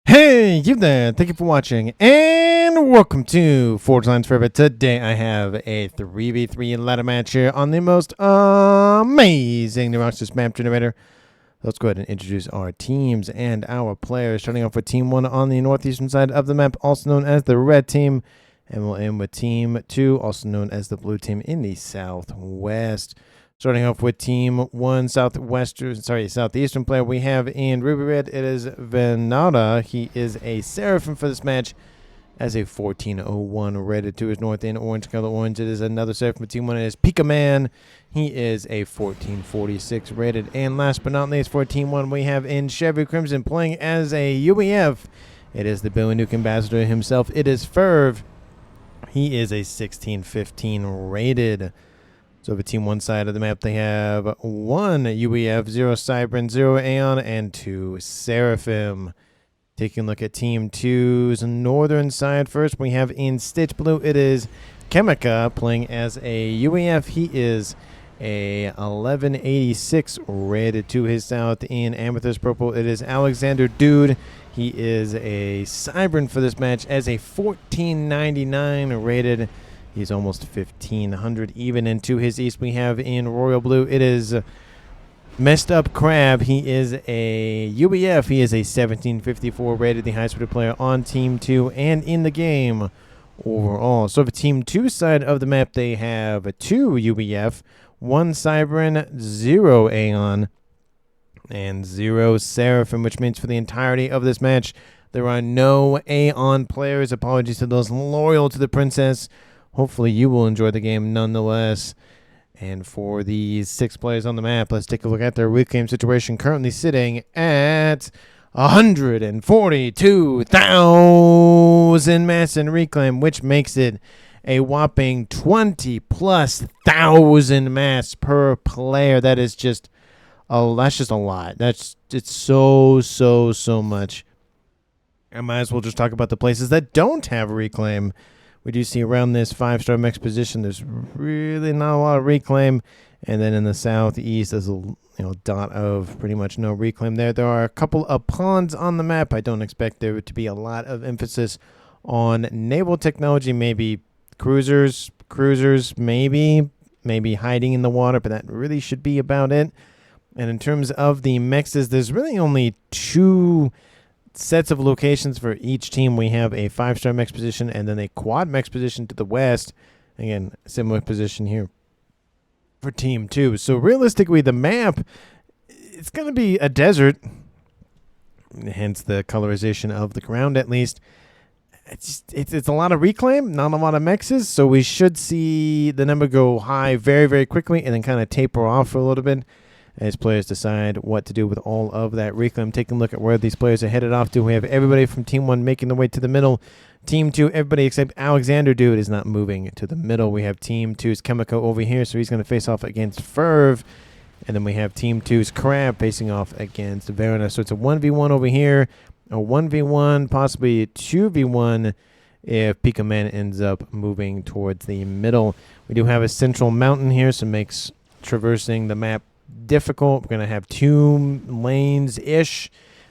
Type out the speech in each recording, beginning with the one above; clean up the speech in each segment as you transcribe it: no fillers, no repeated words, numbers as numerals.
Hey, you there. Thank you for watching, and welcome to Forge Lines Forever. Today I have a 3v3 ladder match here on the most amazing Neuroxys map generator. Let's go ahead and introduce our teams and our players, starting off with Team 1 on the northeastern side of the map, also known as the red team, and we'll end with Team 2, also known as the blue team, in the southwest. Starting off with Team 1, southeastern player, we have in Ruby Red, it is Venada. He is a Seraphim for this match as a 1401 rated to his north. In orange color orange, it is another Seraphim for Team 1. It is Pika Man. He is a 1446 rated. And last but not least for Team 1, we have in Chevy Crimson playing as a UEF. It is the Billy Nuke ambassador himself. It is Ferv. He is a 1615 rated. So for Team 1 side of the map, they have 1 UEF, 0 Cybran, 0 Aeon, and 2 Seraphim. Taking a look at Team 2's northern side first, we have in Stitch Blue, it is Chemica playing as a UEF. He is a 1186 rated to his south. In Amethyst Purple, it is Alexander Dude. He is a Cybran for this match as a 1499 rated. He's almost 1,500 even. And to his east, we have in Royal Blue, it is Messed Up Crab. He is a UEF. He is a 1754 rated, the highest rated player on Team 2 and in the game overall. So for Team 2 side of the map, they have 2 UEF, 1 Cybran, 0 Aeon, and 0 Seraphim, which means for the entirety of this match, there are no Aeon players. Apologies to those loyal to the princess. Hopefully you will enjoy the game nonetheless. And for these 6 players on the map, let's take a look at their reclaim situation, currently sitting at 142,000 mass in reclaim, which makes it a whopping 20,000+ mass per player. That is just that's just a lot. It's so much. I might as well just talk about the places that don't have reclaim. We do see around this 5-star mech position, there's really not a lot of reclaim. And then in the southeast, there's a dot of pretty much no reclaim there. There are a couple of pawns on the map. I don't expect there to be a lot of emphasis on naval technology. Maybe cruisers, maybe hiding in the water, but that really should be about it. And in terms of the mexes, there's really only 2 sets of locations for each team. We have a 5-star mech position and then a quad mech position to the west. Again, similar position here for Team 2. So realistically, the map, it's going to be a desert, hence the colorization of the ground at least. It's a lot of reclaim, not a lot of mexes, so we should see the number go high very, very quickly and then kind of taper off for a little bit as players decide what to do with all of that reclaim. Taking a look at where these players are headed off to, we have everybody from Team 1 making their way to the middle. Team 2, everybody except Alexander Dude is not moving to the middle. We have Team 2's Chemico over here, so he's going to face off against Ferv. And then we have Team 2's Crab facing off against Verona. So it's a 1v1 over here, a 1v1, possibly a 2v1 if Pika Man ends up moving towards the middle. We do have a central mountain here, so it makes traversing the map difficult. We're going to have 2 lanes-ish,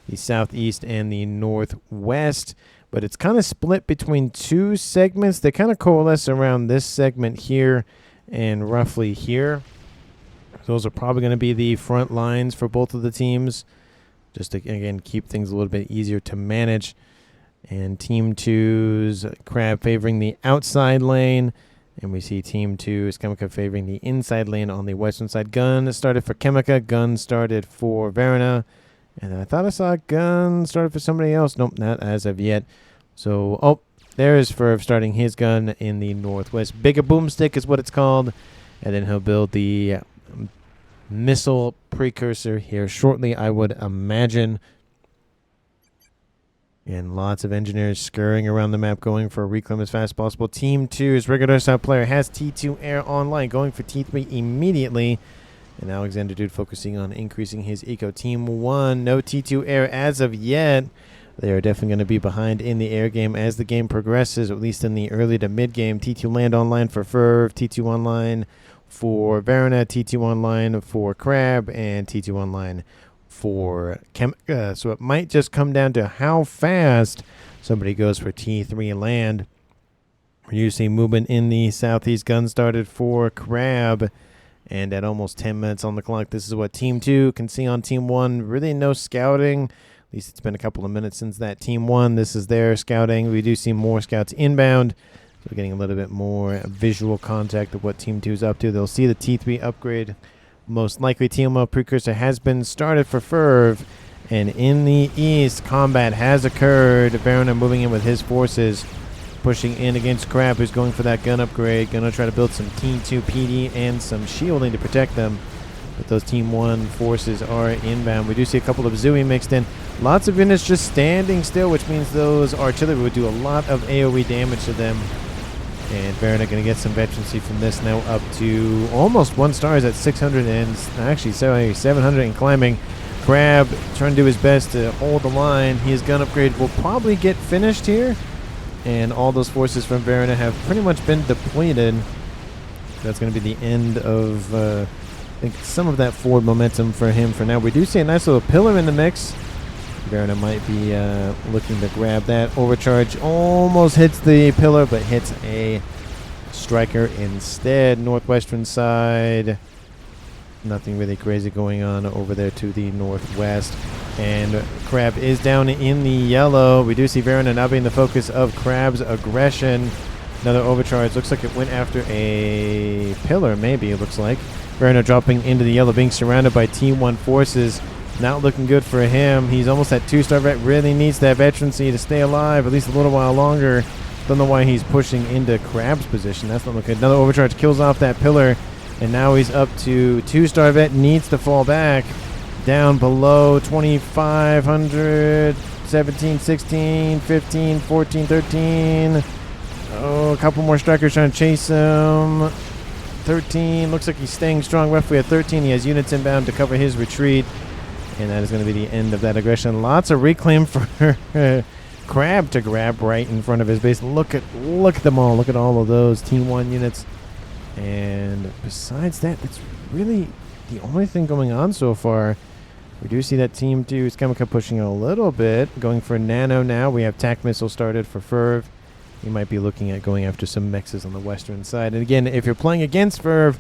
the southeast and the northwest, but it's kind of split between 2 segments. They kind of coalesce around this segment here and roughly here. Those are probably going to be the front lines for both of the teams, just to, again, keep things a little bit easier to manage. And Team 2's Crab favoring the outside lane. And we see Team 2's Chemica favoring the inside lane on the western side. Gun started for Chemica. Gun started for Verona. And I thought I saw a gun started for somebody else. Nope, not as of yet. So, there's Ferv starting his gun in the northwest. Bigger boomstick is what it's called. And then he'll build the missile precursor here shortly, I would imagine. And lots of engineers scurrying around the map going for a reclaim as fast as possible. Team 2's regular side player has T2 Air online, going for T3 immediately. And Alexander Dude focusing on increasing his eco. Team 1, no T2 Air as of yet. They are definitely going to be behind in the air game as the game progresses, at least in the early to mid game. T2 land online for Ferv, T2 online for Verona, T2 online for Crab, and T2 online for Chemica. So it might just come down to how fast somebody goes for T3 land. You see movement in the southeast. Gun started for Crab. And at almost 10 minutes on the clock, this is what Team 2 can see on Team 1. Really no scouting. At least it's been a couple of minutes since that Team 1. This is their scouting. We do see more scouts inbound. So we're getting a little bit more visual contact of what Team 2 is up to. They'll see the T3 upgrade. Most likely TMO precursor has been started for Ferv. And in the east, combat has occurred. Verona moving in with his forces. Pushing in against Crab, who's going for that gun upgrade. Gonna try to build some Team 2 PD and some shielding to protect them. But those Team 1 forces are inbound. We do see a couple of Zui mixed in. Lots of units just standing still, which means those artillery would do a lot of AoE damage to them. And Verona going to get some veterancy from this, now up to almost 1 star. Is at 600 and actually 700 and climbing. Crab trying to do his best to hold the line. His gun upgrade will probably get finished here. And all those forces from Verona have pretty much been depleted. That's going to be the end of, I think, some of that forward momentum for him for now. We do see a nice little pillar in the mix. Verona might be looking to grab that. Overcharge almost hits the pillar, but hits a striker instead. Northwestern side. Nothing really crazy going on over there to the northwest. And Crab is down in the yellow. We do see Verona now being the focus of Crab's aggression. Another overcharge. Looks like it went after a pillar, maybe, it looks like. Verona dropping into the yellow, being surrounded by T1 forces. Not looking good for him. He's almost at 2-star vet. Really needs that veterancy to stay alive at least a little while longer. Don't know why he's pushing into Crab's position. That's not looking good. Another overcharge kills off that pillar. And now he's up to 2-star vet. Needs to fall back. Down below 2,500, 17, 16, 15, 14, 13. Oh, a couple more strikers trying to chase him. 13. Looks like he's staying strong. Roughly at 13. He has units inbound to cover his retreat. And that is going to be the end of that aggression. Lots of reclaim for Crab to grab right in front of his base. Look at them all. Look at all of those Team 1 units. And besides that, that's really the only thing going on so far. We do see that Team 2 is Chemica pushing a little bit. Going for Nano now. We have TAC missile started for Ferv. You might be looking at going after some mexes on the western side. And again, if you're playing against Ferv,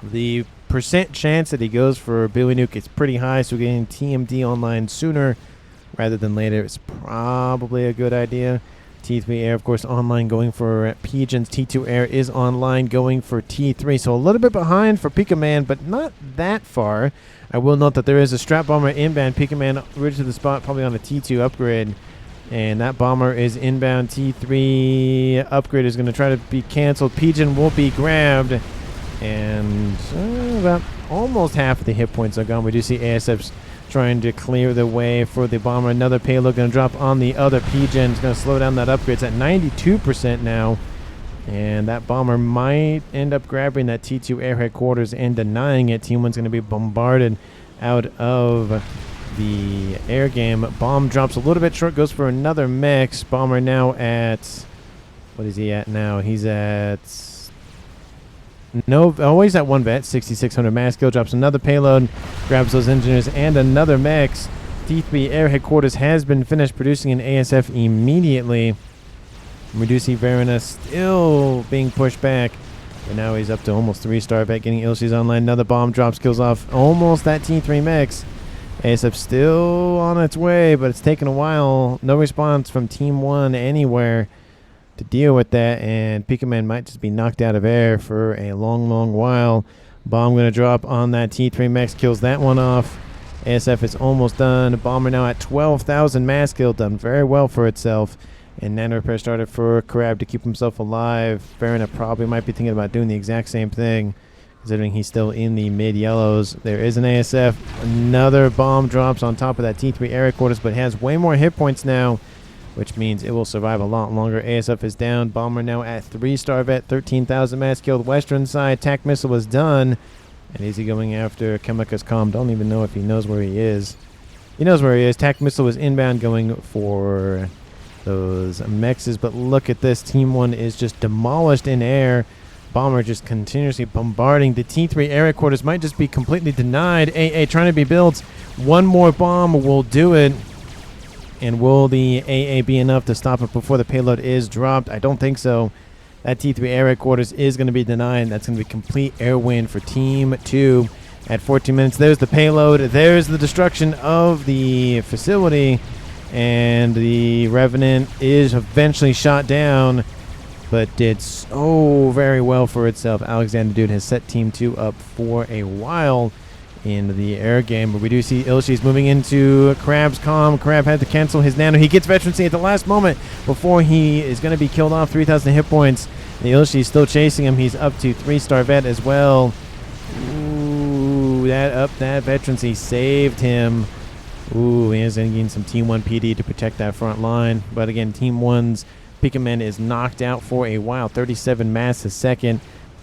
the percent chance that he goes for Billy Nuke is pretty high. So getting TMD online sooner rather than later is probably a good idea. T3 Air, of course, online going for Pigeons. T2 Air is online going for T3. So a little bit behind for Pika Man, but not that far. I will note that there is a strap bomber inbound. Pika Man rooted to the spot, probably on a T2 upgrade. And that bomber is inbound. T3 upgrade is going to try to be canceled. Pigeon will be grabbed. And about almost half of the hit points are gone. We do see ASFs trying to clear the way for the bomber. Another payload going to drop on the other Pigeon. It's going to slow down that upgrade. It's at 92% now. And that bomber might end up grabbing that T2 air headquarters and denying it. Team 1's going to be bombarded out of the air game. Bomb drops a little bit short. Goes for another mix. Bomber now at... What is he at now? He's at... No, always at 1 vet, 6,600 mass kill. Drops another payload, grabs those engineers, and another mix. T3 air headquarters has been finished producing an ASF immediately. We do see Verona still being pushed back, but now he's up to almost 3-star vet, getting Ilshi's online. Another bomb drops, kills off almost that T3 mix. ASF still on its way, but it's taken a while. No response from Team 1 anywhere to deal with that, and Pika Man might just be knocked out of air for a long while. Bomb going to drop on that T3 Max, kills that one off. ASF is almost done. Bomber now at 12,000 mass kill, done very well for itself. And nano repair started for Crab to keep himself alive. Verona probably might be thinking about doing the exact same thing, considering he's still in the mid-yellows. There is an ASF. Another bomb drops on top of that T3 air headquarters, but has way more hit points now, which means it will survive a lot longer. ASF is down. Bomber now at 3-star vet, 13,000 mass killed. Western side, TAC missile was done. And is he going after Chemica's comm? Don't even know if he knows where he is. He knows where he is. TAC missile was inbound going for those mexes. But look at this. Team 1 is just demolished in air. bomber just continuously bombarding. The T3 air headquarters might just be completely denied. AA trying to be built. One more bomb will do it. And will the AA be enough to stop it before the payload is dropped? I don't think so. That T3 air headquarters is going to be denied. That's going to be complete air win for Team 2 at 14 minutes. There's the payload. There's the destruction of the facility. And the Revenant is eventually shot down, but did so very well for itself. Alexander Dude has set Team 2 up for a while in the air game, but we do see Ilshi's moving into Crab's comm. Crab had to cancel his nano. He gets veterancy at the last moment before he is going to be killed off. 3,000 hit points. The Ilshi's still chasing him. He's up to 3-star vet as well. Ooh, that veterancy saved him. Ooh, he is going to gain some Team 1 PD to protect that front line. But again, Team 1's Pikaman is knocked out for a while. 37 mass a second.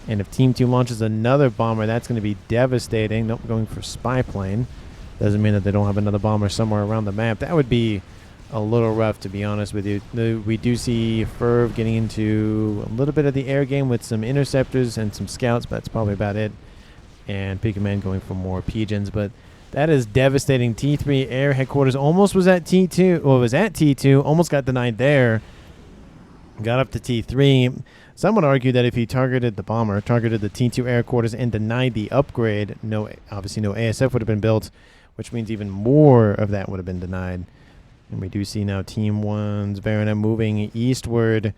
And if Team 2 launches another bomber, that's going to be devastating. Nope, going for spy plane. Doesn't mean that they don't have another bomber somewhere around the map. That would be a little rough, to be honest with you. We do see Ferv getting into a little bit of the air game with some interceptors and some scouts, but that's probably about it. And Pikaman going for more pigeons, but that is devastating. T3 air headquarters almost was at T2, or was at T2, almost got denied there. Got up to T3. Some would argue that if he targeted the bomber, targeted the T2 air quarters, and denied the upgrade, obviously no ASF would have been built, which means even more of that would have been denied. And we do see now Team 1's Varana moving eastward.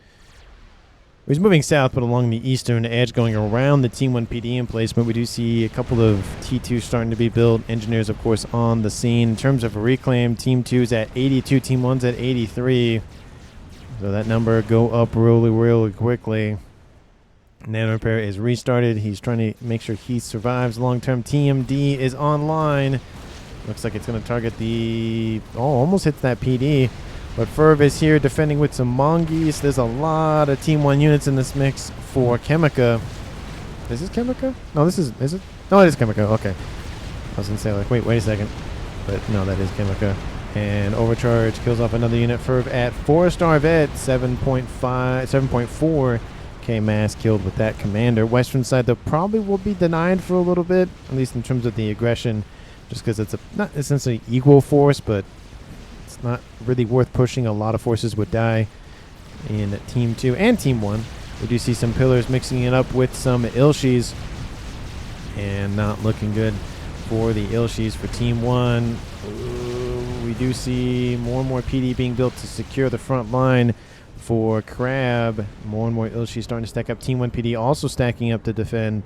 He's moving south, but along the eastern edge, going around the Team 1 PD emplacement. We do see a couple of T2 starting to be built. Engineers, of course, on the scene. In terms of reclaim, Team 2's at 82, Team 1's at 83. So that number go up really quickly. Nano Repair is restarted. He's trying to make sure he survives long-term. TMD is online. Looks like it's going to target the... Oh, almost hits that PD. But Ferv is here defending with some Mongoose. There's a lot of Team 1 units in this mix for Chemica. Is this Chemica? No, this is... Is it? No, it is Chemica. Okay. I was going to say, like, wait a second. But no, that is Chemica. And Overcharge kills off another unit. Ferv at 4-star vet, 7.4k mass killed with that commander. Western side, though, probably will be denied for a little bit, at least in terms of the aggression, just because it's not essentially equal force, but it's not really worth pushing. A lot of forces would die in Team 2 and Team 1. We do see some pillars mixing it up with some Ilshis, and not looking good for the Ilshis for Team 1. We do see more and more PD being built to secure the front line for Crab. More and more Ilshi starting to stack up. Team 1 PD also stacking up to defend.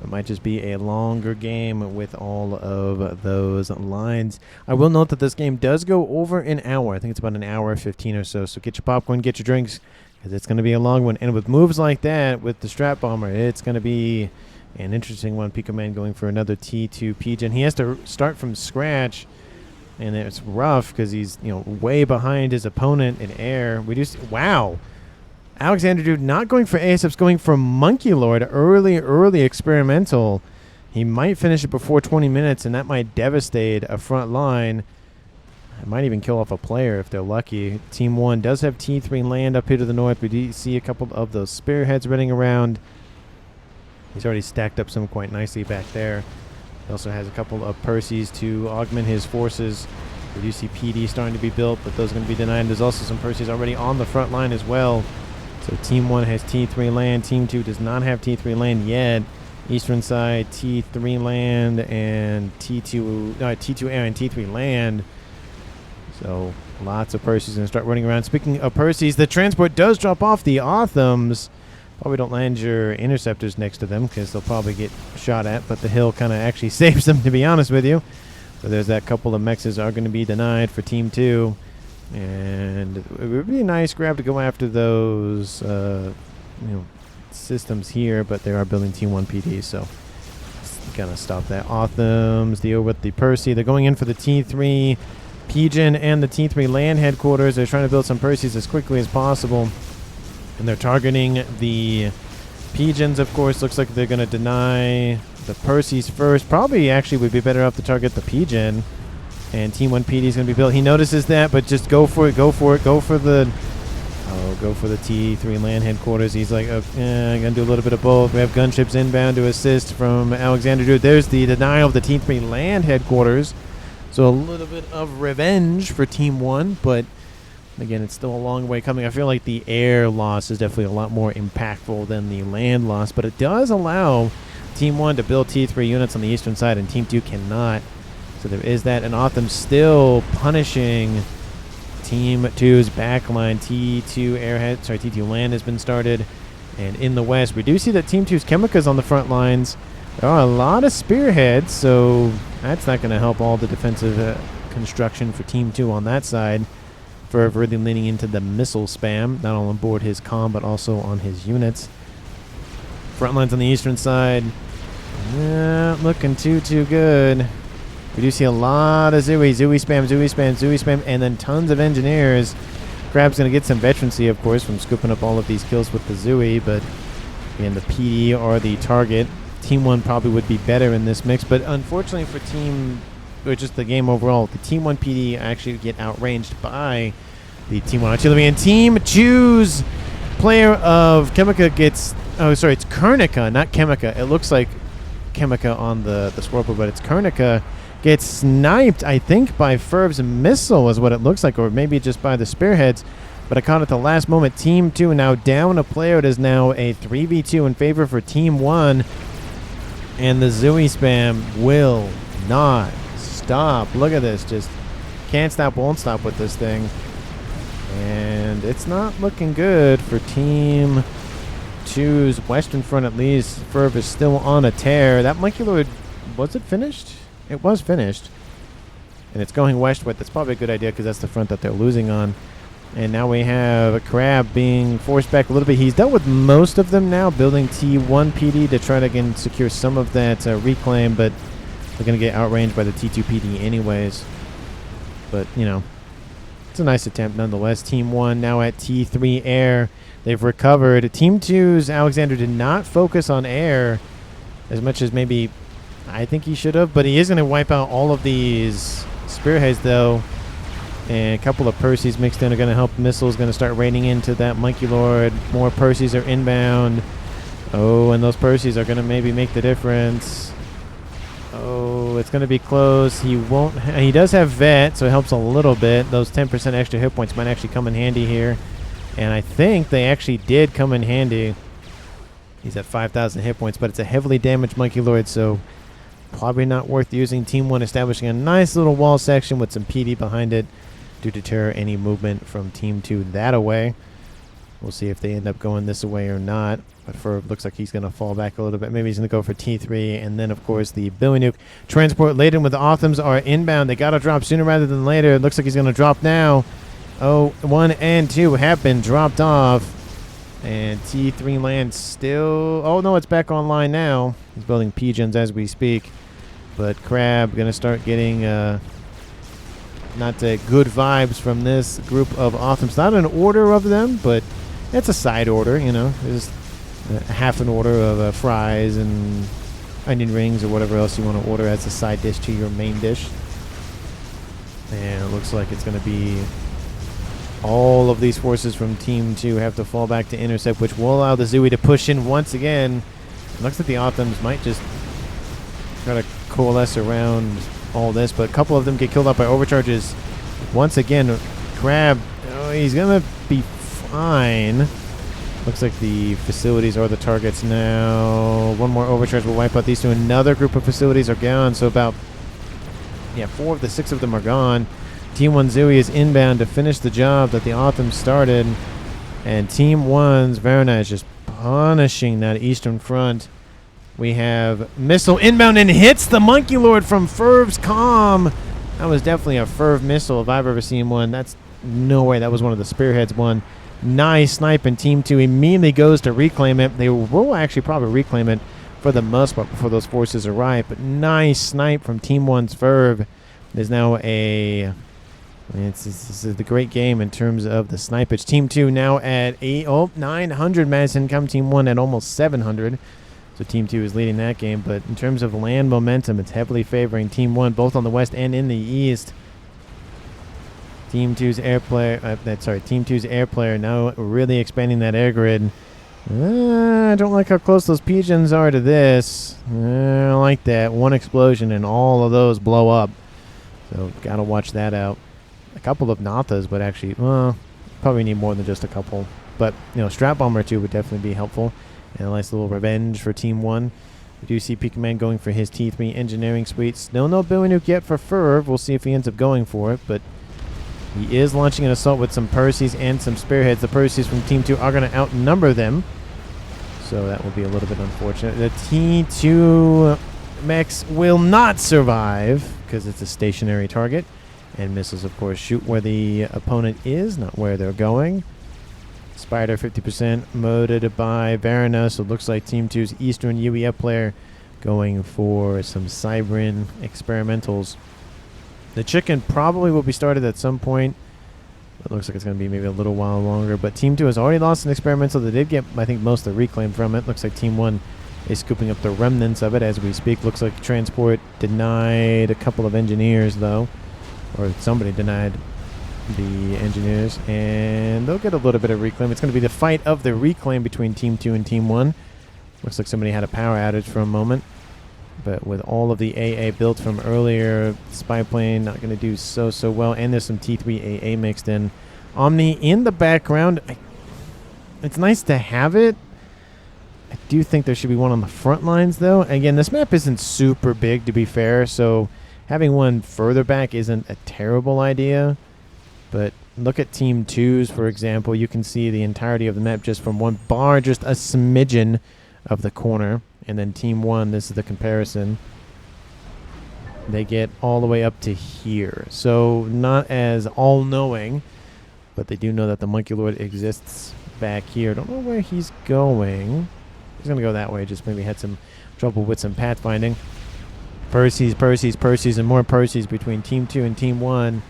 It might just be a longer game with all of those lines. I will note that this game does go over an hour. I think it's about an hour 15 or so. So get your popcorn, get your drinks, because it's going to be a long one. And with moves like that, with the Strat Bomber, it's going to be an interesting one. Pikaman going for another T2 Pigeon. He has to start from scratch. And it's rough because he's, way behind his opponent in air. We just, wow. Alexander Dude not going for ASFs, going for Monkey Lord. Early experimental. He might finish it before 20 minutes, and that might devastate a front line. It might even kill off a player if they're lucky. Team 1 does have T3 land up here to the north. We do see a couple of those spearheads running around. He's already stacked up some quite nicely back there. He also has a couple of Percys to augment his forces. We do see PD starting to be built, but those are going to be denied. There's also some Percys already on the front line as well. So Team 1 has T3 land. Team 2 does not have T3 land yet. Eastern side, T3 land and T2 air and T3 land. So lots of Percys going to start running around. Speaking of Percys, the transport does drop off the Authams. Probably don't land your interceptors next to them because they'll probably get shot at, but the hill kind of actually saves them, to be honest with you. So there's that couple of mexes are going to be denied for Team 2. And it would be a nice grab to go after those systems here, but they are building Team 1 PD, so kind of stop that. Authams deal with the Percy. They're going in for the T3 Pigeon and the T3 land headquarters. They're trying to build some Percys as quickly as possible. And they're targeting the Pigeons, of course. Looks like they're going to deny the Percys first. Probably actually would be better off to target the Pigeon. And Team 1 PD is going to be built. He notices that, but just go for it. Go for the... Oh, go for the T3 land headquarters. He's like, oh, I'm going to do a little bit of both. We have gunships inbound to assist from Alexander. Dude, there's the denial of the T3 land headquarters. So a little bit of revenge for Team 1, but again, it's still a long way coming. I feel like the air loss is definitely a lot more impactful than the land loss, but it does allow Team 1 to build T3 units on the eastern side, and Team 2 cannot. So there is that, and Otham still punishing Team 2's backline. T2 land has been started. And in the west, we do see that Team 2's Chemicas on the front lines. There are a lot of spearheads, so that's not going to help all the defensive construction for Team 2 on that side. For really leaning into the missile spam, not only on board his comm, but also on his units. Front lines on the eastern side, not looking too good. We do see a lot of Zooey spam, and then tons of engineers. Crab's going to get some veterancy, of course, from scooping up all of these kills with the Zooey, but again, the PD are the target. Team 1 probably would be better in this mix, but unfortunately for just the game overall, the Team 1 PD actually get outranged by the Team 1 artillery, and Team 2's player of Chemica gets, oh, sorry, it's Kernica, not Chemica. It looks like Chemica on the Scoreboard, but it's Kernica. Gets sniped, I think, by Ferv's missile is what it looks like, or maybe just by the spearheads. But I caught it at the last moment. Team 2 now down a player. It is now a 3v2 in favor for Team 1. And the Zooey spam will not stop. Look at this. Just can't stop, won't stop with this thing. And it's not looking good for Team 2's western front, at least. Ferv is still on a tear. That Monkey Lord, was it finished? It was finished, and it's going westward. That's probably a good idea because that's the front that they're losing on. And now we have a Crab being forced back a little bit. He's dealt with most of them now, building T1 PD to try to, again, secure some of that reclaim, but they're going to get outranged by the T2 PD anyways. But, you know, it's a nice attempt nonetheless. Team 1 now at T3 air. They've recovered. Team 2's Alexander did not focus on air as much as maybe I think he should have, but he is going to wipe out all of these spearheads, though. And a couple of Percys mixed in are going to help. Missiles going to start raining into that Monkey Lord. More Percys are inbound. Oh, and those Percys are going to maybe make the difference. Oh, it's going to be close. He won't. He does have vet, so it helps a little bit. Those 10% extra hit points might actually come in handy here. And I think they actually did come in handy. He's at 5,000 hit points, but it's a heavily damaged Monkey Lord, so probably not worth using. Team 1 establishing a nice little wall section with some PD behind it to deter any movement from Team 2 that away. We'll see if they end up going this way or not. But Ferb looks like he's going to fall back a little bit. Maybe he's going to go for T3. And then, of course, the Billy Nuke. Transport laden with the Othams are inbound. They got to drop sooner rather than later. It looks like he's going to drop now. Oh, 1 and 2 have been dropped off. And T3 land still... Oh, no, it's back online now. He's building P-gens as we speak. But Crab going to start getting not good vibes from this group of Othams. Not an order of them, but it's a side order, you know. There's half an order of fries and onion rings or whatever else you want to order as a side dish to your main dish. And it looks like it's going to be... all of these forces from Team 2 have to fall back to intercept, which will allow the Zooey to push in once again. It looks like the Othams might just try to coalesce around all this, but a couple of them get killed off by overcharges. Once again, Crab, he's going to be fine. Looks like the facilities are the targets now. One more overcharge will wipe out these two. Another group of facilities are gone, so about 4 of the 6 of them are gone. Team 1 Zooey is inbound to finish the job that the Otham started. And Team 1's Varuna is just punishing that eastern front. We have missile inbound and hits the Monkey Lord from Ferv's comm. That was definitely a Ferv missile if I've ever seen one. That's no way. That was one of the spearheads one. Nice snipe, and Team 2 immediately goes to reclaim it. They will actually probably reclaim it for the most part before those forces arrive. But nice snipe from Team 1's Ferv. There's now a... this is the great game in terms of the snipage. Team 2 now at 900 Madison. Come Team 1 at almost 700. So Team 2 is leading that game. But in terms of land momentum, it's heavily favoring Team 1, both on the west and in the east. Team 2's air player, Team 2's air player now really expanding that air grid. I don't like how close those pigeons are to this. I don't like that. One explosion and all of those blow up. So gotta watch that out. A couple of Nathas, but actually, well, probably need more than just a couple. But, you know, Strap Bomber 2 would definitely be helpful. And a nice little revenge for Team 1. We do see Pika Man going for his T3 engineering suite. Still no Billy Nuke yet for Ferv. We'll see if he ends up going for it, but he is launching an assault with some Percys and some Spearheads. The Percys from Team 2 are going to outnumber them, so that will be a little bit unfortunate. The T2 mechs will not survive because it's a stationary target, and missiles, of course, shoot where the opponent is, not where they're going. Spider 50% moded by Varana, so it looks like Team 2's Eastern UEF player going for some Cybrin experimentals. The chicken probably will be started at some point. It looks like it's going to be maybe a little while longer, but Team 2 has already lost an experimental. They did get, I think, most of the reclaim from it. Looks like Team 1 is scooping up the remnants of it as we speak. Looks like Transport denied a couple of engineers, though, or somebody denied the engineers, and they'll get a little bit of reclaim. It's going to be the fight of the reclaim between Team 2 and Team 1. Looks like somebody had a power outage for a moment, but with all of the AA built from earlier, Spy Plane not going to do so well, and there's some T3 AA mixed in. Omni in the background. It's nice to have it. I do think there should be one on the front lines, though. Again, this map isn't super big, to be fair, so having one further back isn't a terrible idea. But look at Team 2's, for example. You can see the entirety of the map just from one bar, just a smidgen of the corner. And then Team 1, this is the comparison. They get all the way up to here. So not as all-knowing, but they do know that the Monkey Lord exists back here. Don't know where he's going. He's going to go that way. Just maybe had some trouble with some pathfinding. Percys, and more Percys between Team 2 and Team 1.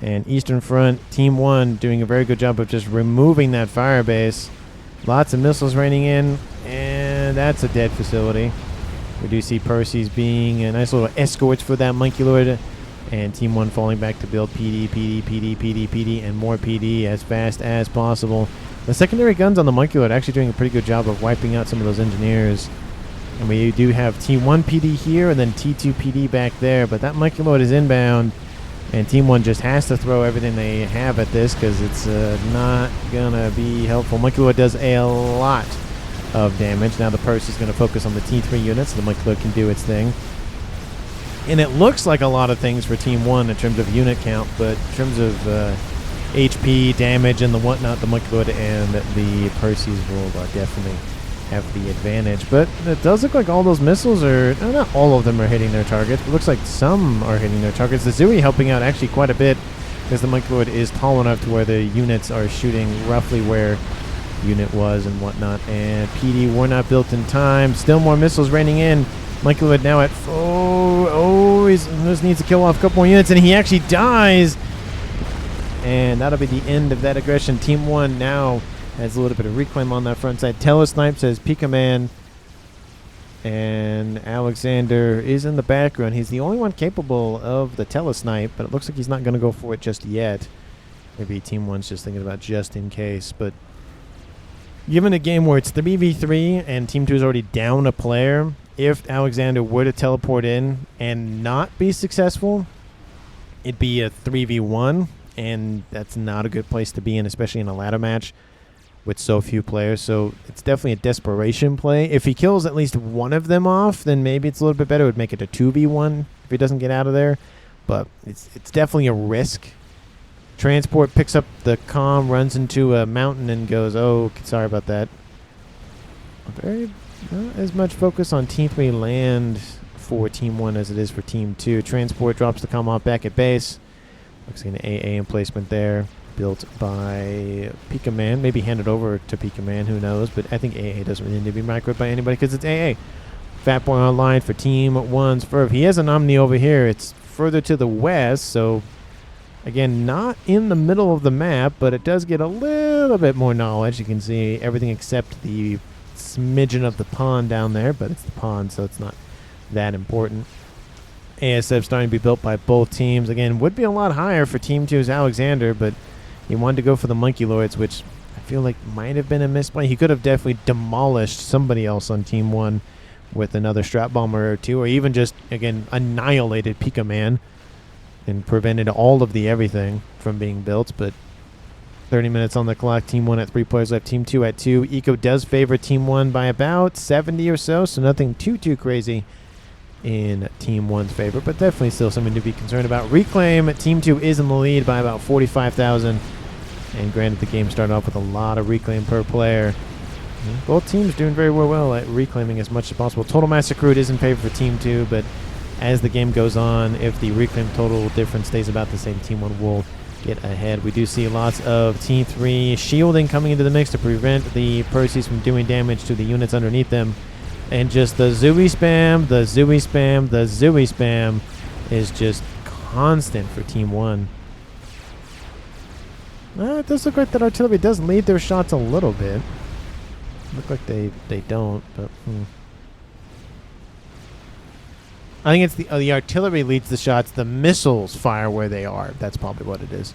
And Eastern Front, Team 1 doing a very good job of just removing that fire base. Lots of missiles raining in, and that's a dead facility. We do see Percys being a nice little escort for that Monkey Lord. And Team 1 falling back to build PD, and more PD as fast as possible. The secondary guns on the Monkey Lord actually doing a pretty good job of wiping out some of those engineers. And we do have T1 PD here, and then T2 PD back there. But that Monkey Lord is inbound. And Team 1 just has to throw everything they have at this because it's not going to be helpful. Monkey Lord does a lot of damage. Now the Percy is going to focus on the T3 units so the Monkey Lord can do its thing. And it looks like a lot of things for Team 1 in terms of unit count, but in terms of HP, damage, and the whatnot, the Monkey Lord and the Percys will definitely have the advantage. But it does look like all those missiles are, not all of them are hitting their targets, but it looks like some are hitting their targets. The Zooey helping out actually quite a bit because the Monkey Lord is tall enough to where the units are shooting roughly where unit was and whatnot. And PD were not built in time. Still more missiles raining in. Monkey Lord now at he just needs to kill off a couple more units, and he actually dies. And that'll be the end of that aggression. Team 1 now has a little bit of reclaim on that front side. Telesnipe says Pika Man, and Alexander is in the background. He's the only one capable of the Telesnipe, but it looks like he's not going to go for it just yet. Maybe Team 1's just thinking about just in case. But given a game where it's 3v3 and Team 2 is already down a player, if Alexander were to teleport in and not be successful, it'd be a 3v1, and that's not a good place to be in, especially in a ladder match with so few players. So it's definitely a desperation play. If he kills at least one of them off, then maybe it's a little bit better. It would make it a 2v1 if he doesn't get out of there. But it's definitely a risk. Transport picks up the comm, runs into a mountain, and goes, oh, sorry about that. Not as much focus on Team 3 land for Team 1 as it is for Team 2. Transport drops the comm off back at base. Looks like an AA emplacement there, built by Pika Man. Maybe handed over to Pika Man, who knows. But I think AA doesn't really need to be microed by anybody because it's AA. Fat Boy online for Team 1's Ferv. He has an Omni over here. It's further to the west, so again, not in the middle of the map, but it does get a little bit more knowledge. You can see everything except the smidgen of the pond down there, but it's the pond, so it's not that important. ASF starting to be built by both teams. Again, would be a lot higher for Team 2's Alexander, but he wanted to go for the Monkey Lords, which I feel like might have been a misplay. He could have definitely demolished somebody else on Team 1 with another Strap Bomber or two, or even just, again, annihilated Pika Man and prevented all of the everything from being built. But 30 minutes on the clock. Team 1 at 3 players left. Team 2 at 2. Eco does favor Team 1 by about 70 or so nothing too crazy in Team 1's favor, but definitely still something to be concerned about. Reclaim, Team 2 is in the lead by about 45,000. And granted, the game started off with a lot of reclaim per player. Both teams doing very well at reclaiming as much as possible. Total mass accrued is in favor for Team 2, but as the game goes on, if the reclaim total difference stays about the same, Team 1 will get ahead. We do see lots of Team 3 shielding coming into the mix to prevent the Perseus from doing damage to the units underneath them. And just the Zooey spam, the Zooey spam, the Zooey spam is just constant for Team 1. It does look like that artillery does lead their shots a little bit. Look like they don't, but I think it's the artillery leads the shots. The missiles fire where they are. That's probably what it is.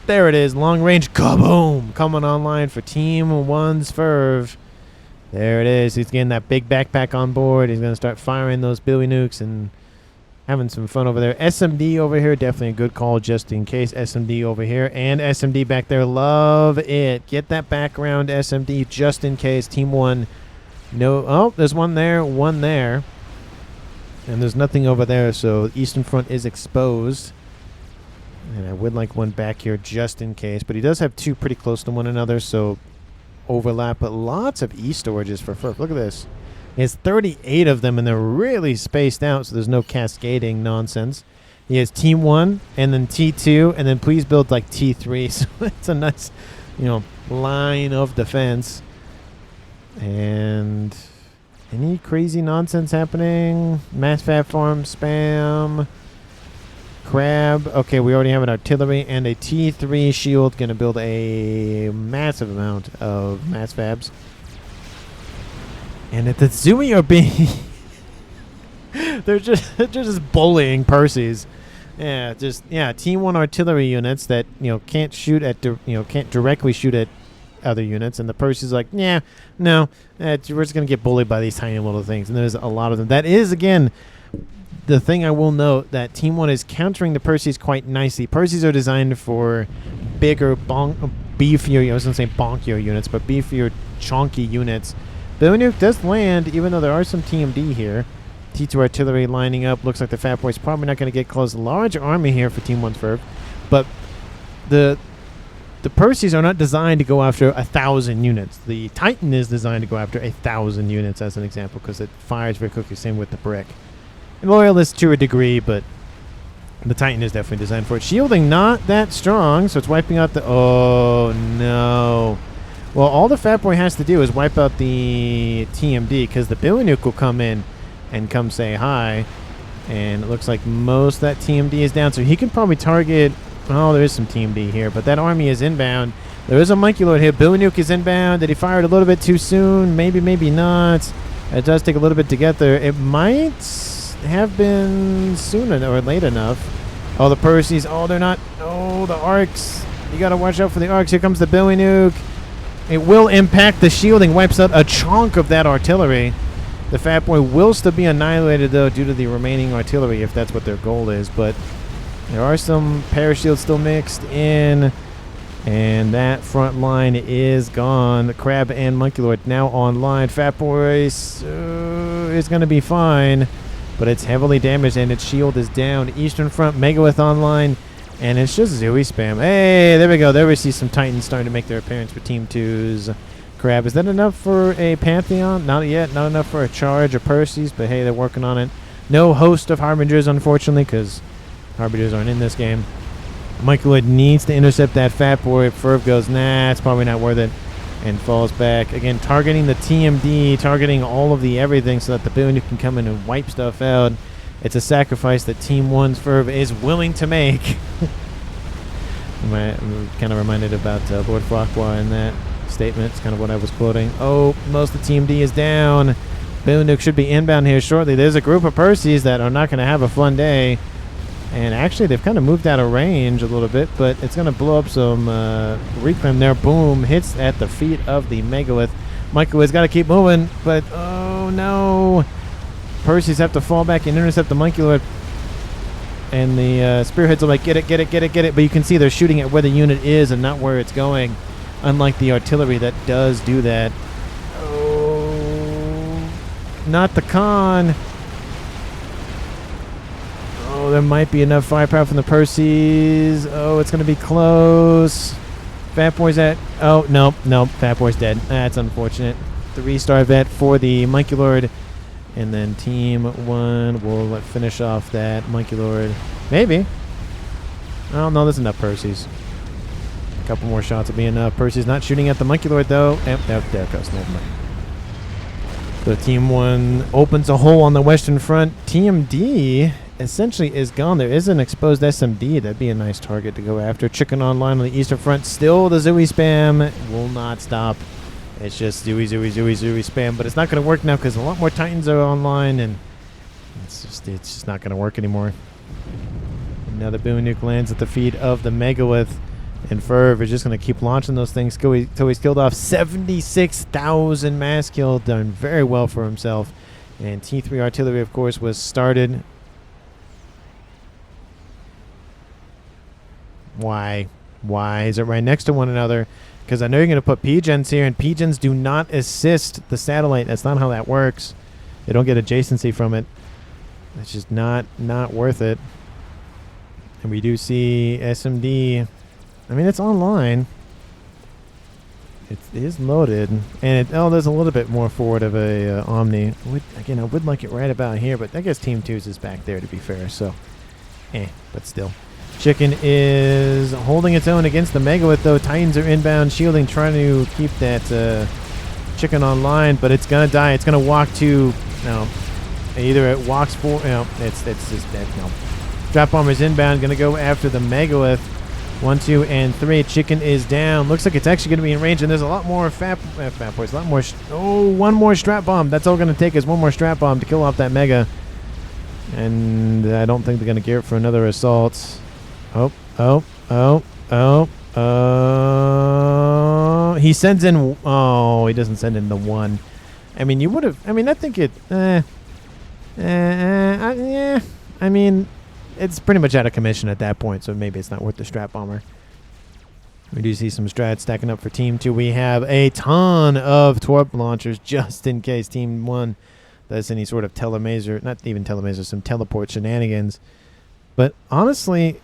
There it is. Long range kaboom coming online for Team 1's Ferv. There it is. He's getting that big backpack on board. He's going to start firing those Billy Nukes and having some fun over there. SMD over here, definitely a good call just in case. SMD over here and SMD back there. Love it. Get that background SMD just in case. Team 1. No. Oh, there's one there. One there. And there's nothing over there, so Eastern Front is exposed. And I would like one back here just in case. But he does have two pretty close to one another, so overlap. But lots of E storages for Furf. Look at this. He has 38 of them, and they're really spaced out, so there's no cascading nonsense. He has Team 1, and then T2, and then please build like T3. So it's a nice, line of defense. And any crazy nonsense happening? Mass FAF farm spam. Crab. Okay, we already have an artillery and a T3 shield. Going to build a massive amount of mass fabs. And if the Zooey are being... they're just bullying Perseus. Yeah, Team 1 artillery units that, can't shoot at... can't directly shoot at other units. And the Perseus like, yeah, no. We're just going to get bullied by these tiny little things. And there's a lot of them. That is, again... the thing I will note, that Team 1 is countering the Perseus quite nicely. Perseus are designed for bigger, beefier, I was going to say bonkier units, but beefier, chunky units. Billy Nuke does land, even though there are some TMD here. T2 artillery lining up. Looks like the Fat Boy's probably not going to get close. Large army here for Team 1's Ferb. But the Perseus are not designed to go after 1,000 units. The Titan is designed to go after 1,000 units, as an example, because it fires very quickly. Same with the Brick. Loyalist to a degree, but the Titan is definitely designed for it. Shielding not that strong, so it's wiping out the... oh, no. Well, all the Fat Boy has to do is wipe out the TMD, because the Billy Nuke will come in and come say hi. And it looks like most of that TMD is down, so he can probably target... oh, there is some TMD here, but that army is inbound. There is a Monkey Lord here. Billy Nuke is inbound. Did he fire it a little bit too soon? Maybe, maybe not. It does take a little bit to get there. It might... have been soon or late enough. Oh, the Perseus. Oh, they're not. Oh, the arcs. You got to watch out for the arcs. Here comes the Billy Nuke. It will impact the shielding. Wipes out a chunk of that artillery. The Fat Boy will still be annihilated, though, due to the remaining artillery, if that's what their goal is. But there are some parashields still mixed in. And that front line is gone. The Crab and Monkey Lord now online. Fat Boy is going to be fine. But it's heavily damaged, and its shield is down. Eastern Front, Megawith online, and it's just Zooey spam. Hey, there we go. There we see some Titans starting to make their appearance for Team 2's Crab. Is that enough for a Pantheon? Not yet. Not enough for a charge or Perseus, but hey, they're working on it. No host of Harbingers, unfortunately, because Harbingers aren't in this game. Michael Lloyd needs to intercept that Fat Boy. Ferv goes, nah, it's probably not worth it, and falls back. Again, targeting the TMD, targeting all of the everything so that the Billy Nuke can come in and wipe stuff out. It's a sacrifice that Team 1's Ferv is willing to make. I'm kind of reminded about Lord Farquhar in that statement. It's kind of what I was quoting. Oh, most of the TMD is down. Boom Nuke should be inbound here shortly. There's a group of Percys that are not going to have a fun day. And actually, they've kind of moved out of range a little bit, but it's going to blow up some reclaim there. Boom, hits at the feet of the Megalith. Michael has got to keep moving, but oh no. Percys have to fall back and intercept the Monkey Lord. And the Spearheads are like, get it, get it, get it, get it. But you can see they're shooting at where the unit is and not where it's going. Unlike the artillery that does do that. Oh, not the con. Oh, there might be enough firepower from the Percys. Oh, it's going to be close. Fat Boy's at... Oh, nope. Fat Boy's dead. That's unfortunate. 3-star vet for the Monkey Lord. And then Team 1 will finish off that Monkey Lord. Maybe. I don't know. There's enough Percys. A couple more shots will be enough. Percy's not shooting at the Monkey Lord, though. There it goes. Never mind. So Team 1 opens a hole on the western front. Team D essentially is gone. There is an exposed SMD. That'd be a nice target to go after. Chicken Online on the eastern front. Still the Zooey spam will not stop. It's just Zooey spam. But it's not going to work now because a lot more Titans are online, and it's just not going to work anymore. Another Boom Nuke lands at the feet of the Megalith. And Ferv is just going to keep launching those things until he's killed off 76,000 mass kill. Done very well for himself. And T3 artillery, of course, was started. Why? Why is it right next to one another? Because I know you're going to put P-gens here, and P-gens do not assist the satellite. That's not how that works. They don't get adjacency from it. It's just not worth it. And we do see SMD... I mean, it's online. It is loaded. And there's a little bit more forward of a Omni. Again, I would like it right about here, but I guess Team 2's is back there, to be fair. So, but still. Chicken is holding its own against the Megalith, though. Titans are inbound, shielding, trying to keep that Chicken online, but it's going to die. It's going to walk to... No. Either it walks for... No, it's just dead. No. Drop Bomber's inbound, going to go after the Megalith. 1, 2, and 3. Chicken is down. Looks like it's actually going to be in range, and there's a lot more fat boys. A lot more. One more strap bomb. That's all going to take is one more strap bomb to kill off that Mega. And I don't think they're going to gear up for another assault. He sends in. Oh, he doesn't send in the 1. I mean, you would have. I mean, I think it. Yeah. I mean. It's pretty much out of commission at that point, so maybe it's not worth the Strat Bomber. We do see some strats stacking up for Team 2. We have a ton of Torp launchers just in case Team 1 does any sort of telemaser, not even telemaser, some teleport shenanigans. But honestly,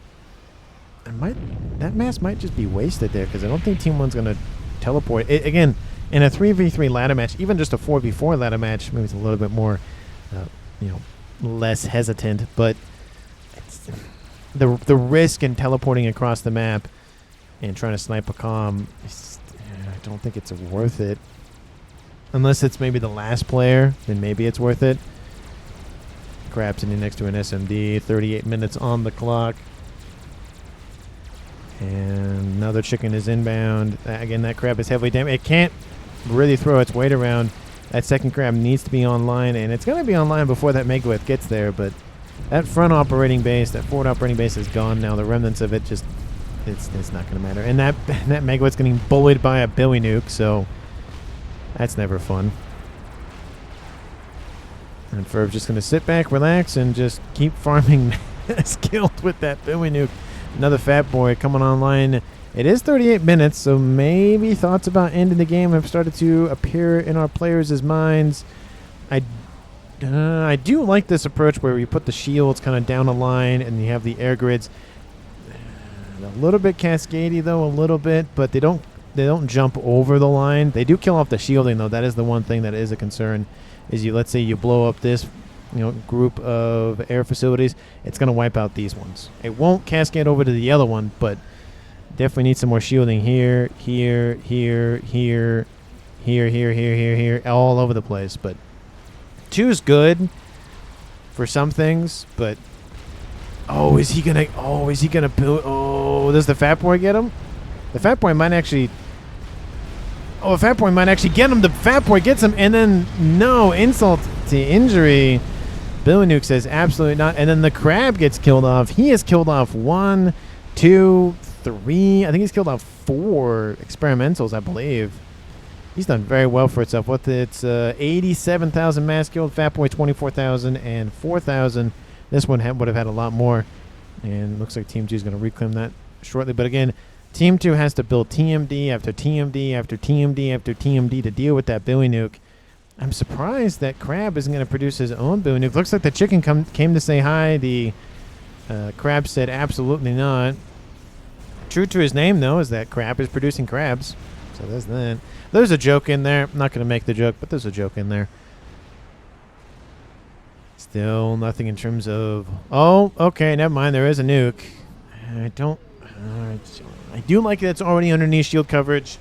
that mass might just be wasted there because I don't think Team 1's going to teleport. Again, in a 3v3 ladder match, even just a 4v4 ladder match, maybe it's a little bit more, less hesitant, but the risk in teleporting across the map and trying to snipe a comm, I don't think it's worth it. Unless it's maybe the last player, then maybe it's worth it. Crab sitting next to an SMD, 38 minutes on the clock. And another Chicken is inbound. Again, that crab is heavily damaged. It can't really throw its weight around. That second crab needs to be online, and it's going to be online before that Megalith gets there, but that front operating base, that forward operating base is gone now. The remnants of it just, it's not going to matter. And that Megalith's getting bullied by a Billy Nuke, so that's never fun. And Ferv's just going to sit back, relax, and just keep farming skilled with that Billy Nuke. Another Fat Boy coming online. It is 38 minutes, so maybe thoughts about ending the game have started to appear in our players' minds. I do like this approach where you put the shields kind of down a line and you have the air grids. A little bit cascadey though, a little bit, but they don't jump over the line. They do kill off the shielding though. That is the one thing that is a concern. Is let's say you blow up this group of air facilities, it's going to wipe out these ones. It won't cascade over to the other one, but definitely need some more shielding here, all over the place. But 2 is good for some things, but is he gonna build? Oh, does the Fat Boy get him? The Fat Boy might actually. Oh, a Fat Boy might actually get him. The Fat Boy gets him, and then no insult. to injury. Billy Nuke says absolutely not. And then the crab gets killed off. He has killed off 1, 2, 3. I think he's killed off 4 experimentals, I believe. He's done very well for itself. With its 87,000 mass killed, Fat Boy 24,000 and 4,000. This one would have had a lot more. And looks like Team 2 is going to reclaim that shortly. But again, Team 2 has to build TMD after TMD after TMD after TMD to deal with that Billy Nuke. I'm surprised that Crab isn't going to produce his own Billy Nuke. Looks like the chicken came to say hi. The Crab said absolutely not. True to his name, though, is that Crab is producing crabs. So there's that. There's a joke in there. I'm not going to make the joke, but there's a joke in there. Still nothing in terms of... Oh, okay, never mind. There is a nuke. I do like that it's already underneath shield coverage.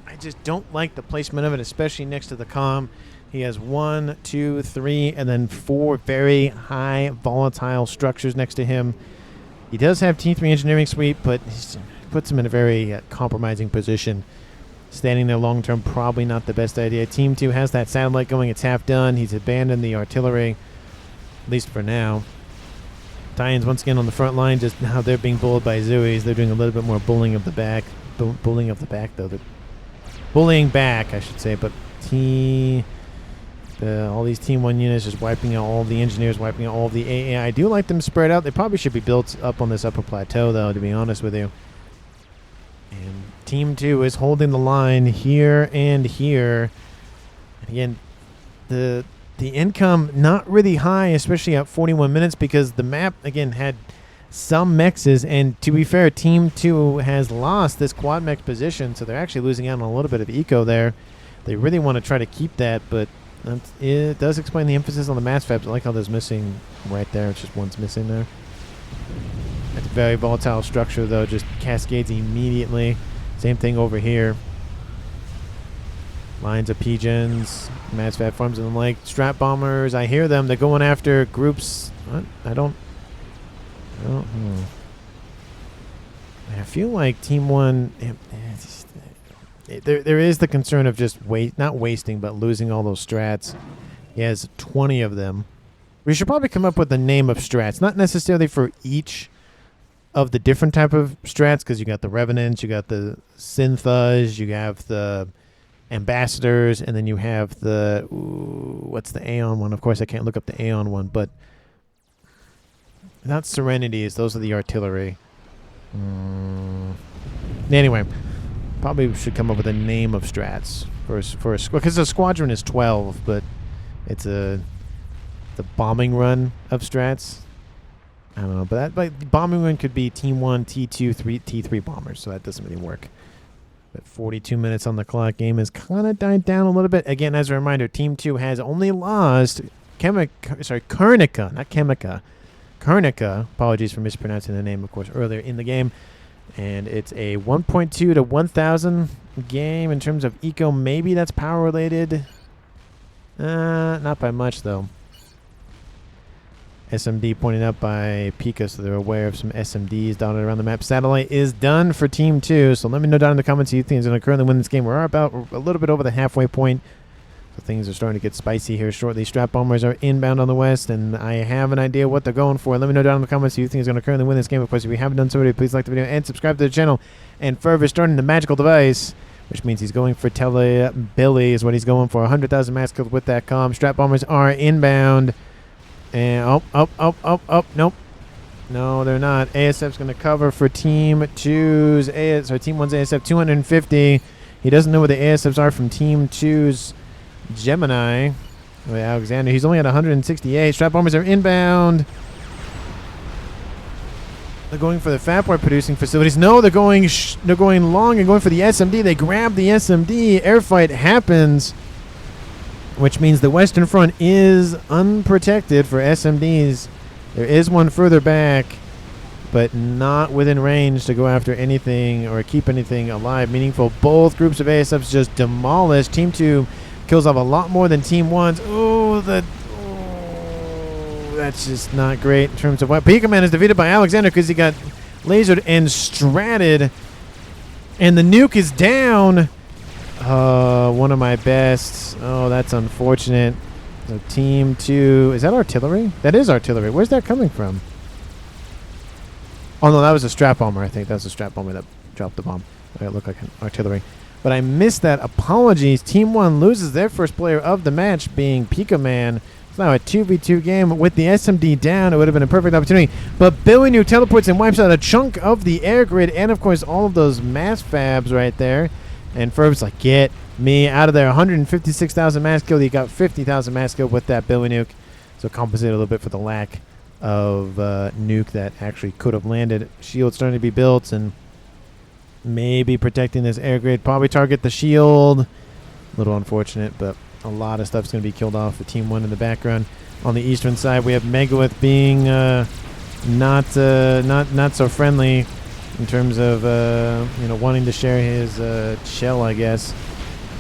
I just don't like the placement of it, especially next to the comm. He has 1, 2, 3, and then 4 very high volatile structures next to him. He does have T3 engineering suite, but it puts him in a very compromising position. Standing there long term, probably not the best idea. Team 2 has that satellite going. It's half done. He's abandoned the artillery, at least for now. Titans once again on the front line. Just now they're being bullied by Zooies. They're doing a little bit more bullying of the back. Bullying of the back, though. They're bullying back, I should say. But all these Team 1 units just wiping out all of the engineers, wiping out all of the AA. I do like them spread out. They probably should be built up on this upper plateau, though, to be honest with you. And Team 2 is holding the line here and here. And again, the income not really high, especially at 41 minutes, because the map, again, had some mexes. And to be fair, Team 2 has lost this quad mech position, so they're actually losing out on a little bit of eco there. They really want to try to keep that, but it does explain the emphasis on the mass fabs. I like how there's missing right there. It's just one's missing there. It's a very volatile structure, though. Just cascades immediately. Same thing over here. Lines of P-gens, mass fab farms and the like. Strat bombers, I hear them. They're going after groups. What? I don't I feel like Team 1... There is the concern of just not wasting, but losing all those strats. He has 20 of them. We should probably come up with a name of strats, not necessarily for each of the different type of strats, because you got the Revenants, you got the Synthas, you have the Ambassadors, and then you have the... what's the Aeon one? Of course, I can't look up the Aeon one, but... not Serenities, those are the artillery. Anyway... probably should come up with a name of strats for a because the squadron is 12, but it's the bombing run of strats. I don't know, but the bombing run could be Team 1, T2, T3 bombers, so that doesn't really work. But 42 minutes on the clock. Game has kind of died down a little bit. Again, as a reminder, Team 2 has only lost Kernica, not Chemica. Kernica. Apologies for mispronouncing the name, of course, earlier in the game. And it's a 1.2 to 1,000 game in terms of eco. Maybe that's power related. Not by much, though. SMD pointed out by Pika, so they're aware of some SMDs dotted around the map. Satellite is done for Team 2, so let me know down in the comments who you think is going to currently win this game. We're about a little bit over the halfway point. So things are starting to get spicy here shortly. Strat bombers are inbound on the west, and I have an idea what they're going for. Let me know down in the comments who you think is going to currently win this game. Of course, if you haven't done so already, please like the video and subscribe to the channel. And Fervor starting the magical device, which means he's going for Billy is what he's going for. 100,000 mass kills with that comm. Strat bombers are inbound. And nope. No, they're not. ASF's going to cover for Team 2's Team 1's ASF 250. He doesn't know where the ASFs are from Team 2's Gemini. Alexander. He's only at 168. Strat bombers are inbound. They're going for the Fat Boy producing facilities. No, they're going long and going for the SMD. They grab the SMD. Airfight happens, which means the Western Front is unprotected for SMDs. There is one further back, but not within range to go after anything or keep anything alive, meaningful. Both groups of ASFs just demolished. Team 2 kills off a lot more than Team 1's. That's just not great in terms of what. Pika Man is defeated by Alexander because he got lasered and stratted. And the nuke is down. One of my best. Oh, that's unfortunate. So team 2, is that artillery? That is artillery. Where's that coming from? Oh no, that was a strap bomber. I think that was a strap bomber that dropped the bomb. It looked like an artillery. But I missed that. Apologies. Team 1 loses their first player of the match, being Pika Man. It's now a 2v2 game with the SMD down. It would have been a perfect opportunity. But Billy Nuke teleports and wipes out a chunk of the air grid and, of course, all of those mass fabs right there. And Ferb's like, get me out of there. 156,000 mass kill. He got 50,000 mass kill with that Billy Nuke. So compensate a little bit for the lack of nuke that actually could have landed. Shield starting to be built and maybe protecting this air grid. Probably target the shield. A little unfortunate, but a lot of stuff's going to be killed off for Team 1 in the background. On the eastern side, we have Megawith being not so friendly in terms of wanting to share his shell, I guess.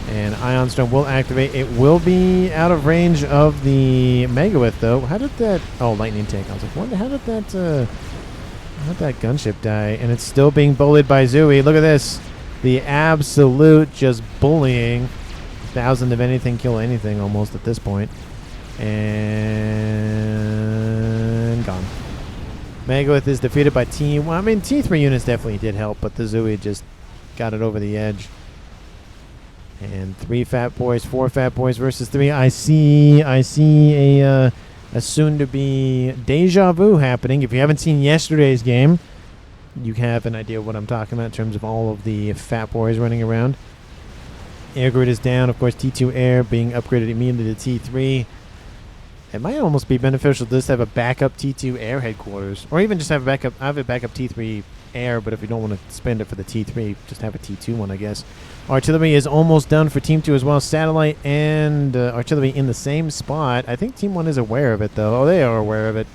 And Ion Storm will activate. It will be out of range of the Megawith, though. How did that... Oh, lightning tank. I was like, how did that gunship die? And it's still being bullied by Zooey. Look at this. The absolute just bullying. 1,000 of anything, kill anything almost at this point. And gone. Megawith is defeated by Team... Well, I mean, T3 units definitely did help, but the Zooey just got it over the edge. And 3 Fat Boys, 4 Fat Boys versus 3. I see a soon-to-be deja vu happening. If you haven't seen yesterday's game, you have an idea of what I'm talking about in terms of all of the Fat Boys running around. Air grid is down. Of course, T2 Air being upgraded immediately to T3. It might almost be beneficial to just have a backup T2 Air headquarters. Or even just have a backup... I have a backup T3 Air, but if you don't want to spend it for the T3, just have a T2 one, I guess. Artillery is almost done for Team 2 as well. Satellite and artillery in the same spot. I think Team 1 is aware of it, though. Oh, they are aware of it.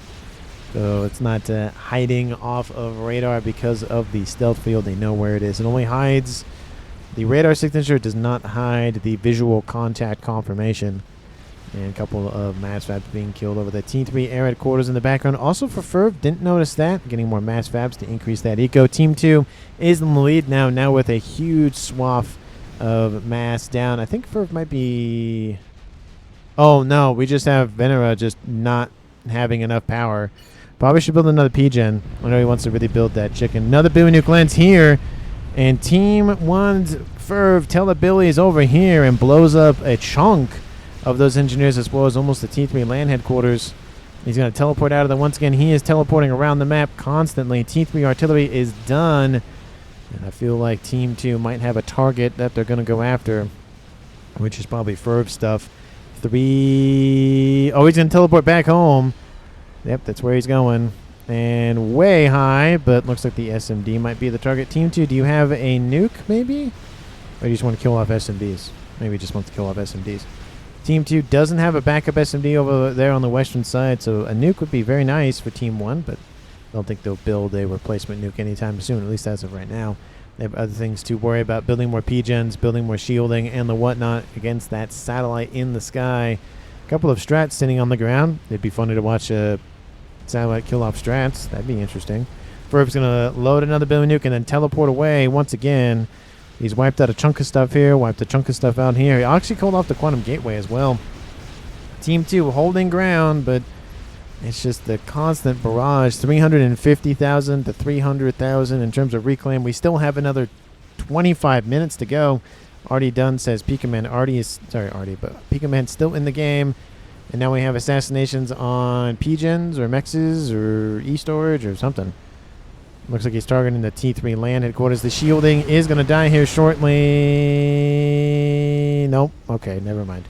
So it's not hiding off of radar because of the stealth field. They know where it is. It only hides... The radar signature does not hide the visual contact confirmation. And a couple of mass fabs being killed over the T3 air headquarters in the background. Also for Ferb, didn't notice that. Getting more mass fabs to increase that eco. Team 2 is in the lead now with a huge swath of mass down. I think Ferb might be... Oh, no. We just have Venera just not having enough power. Probably should build another P-Gen. I know he wants to really build that chicken. Another Billy Nuke lands here. And Team 1's Ferb Telebilly is over here and blows up a chunk of those engineers as well as almost the T3 land headquarters. He's going to teleport out of there once again. He is teleporting around the map constantly. T3 artillery is done. And I feel like Team 2 might have a target that they're going to go after, which is probably Ferb stuff. 3... Oh, he's going to teleport back home. Yep, that's where he's going. And way high, but looks like the SMD might be the target. Team 2, do you have a nuke, maybe? Or do you just want to kill off SMDs? Maybe just wants to kill off SMDs. Team 2 doesn't have a backup SMD over there on the western side, so a nuke would be very nice for Team 1, but I don't think they'll build a replacement nuke anytime soon, at least as of right now. They have other things to worry about, building more P-Gens, building more shielding, and the whatnot against that satellite in the sky. A couple of strats sitting on the ground. It'd be funny to watch a satellite kill off strats. That'd be interesting. Ferb's going to load another Billy Nuke and then teleport away once again. He's wiped out a chunk of stuff here, wiped a chunk of stuff out here. He actually called off the Quantum Gateway as well. Team 2 holding ground, but it's just the constant barrage. 350,000 to 300,000 in terms of reclaim. We still have another 25 minutes to go. Artie Dunn says Pika Man. Pika Man's still in the game. And now we have assassinations on P-Gens or Mexes or E-Storage or something. Looks like he's targeting the T3 land headquarters. The shielding is going to die here shortly. Nope. Okay, never mind.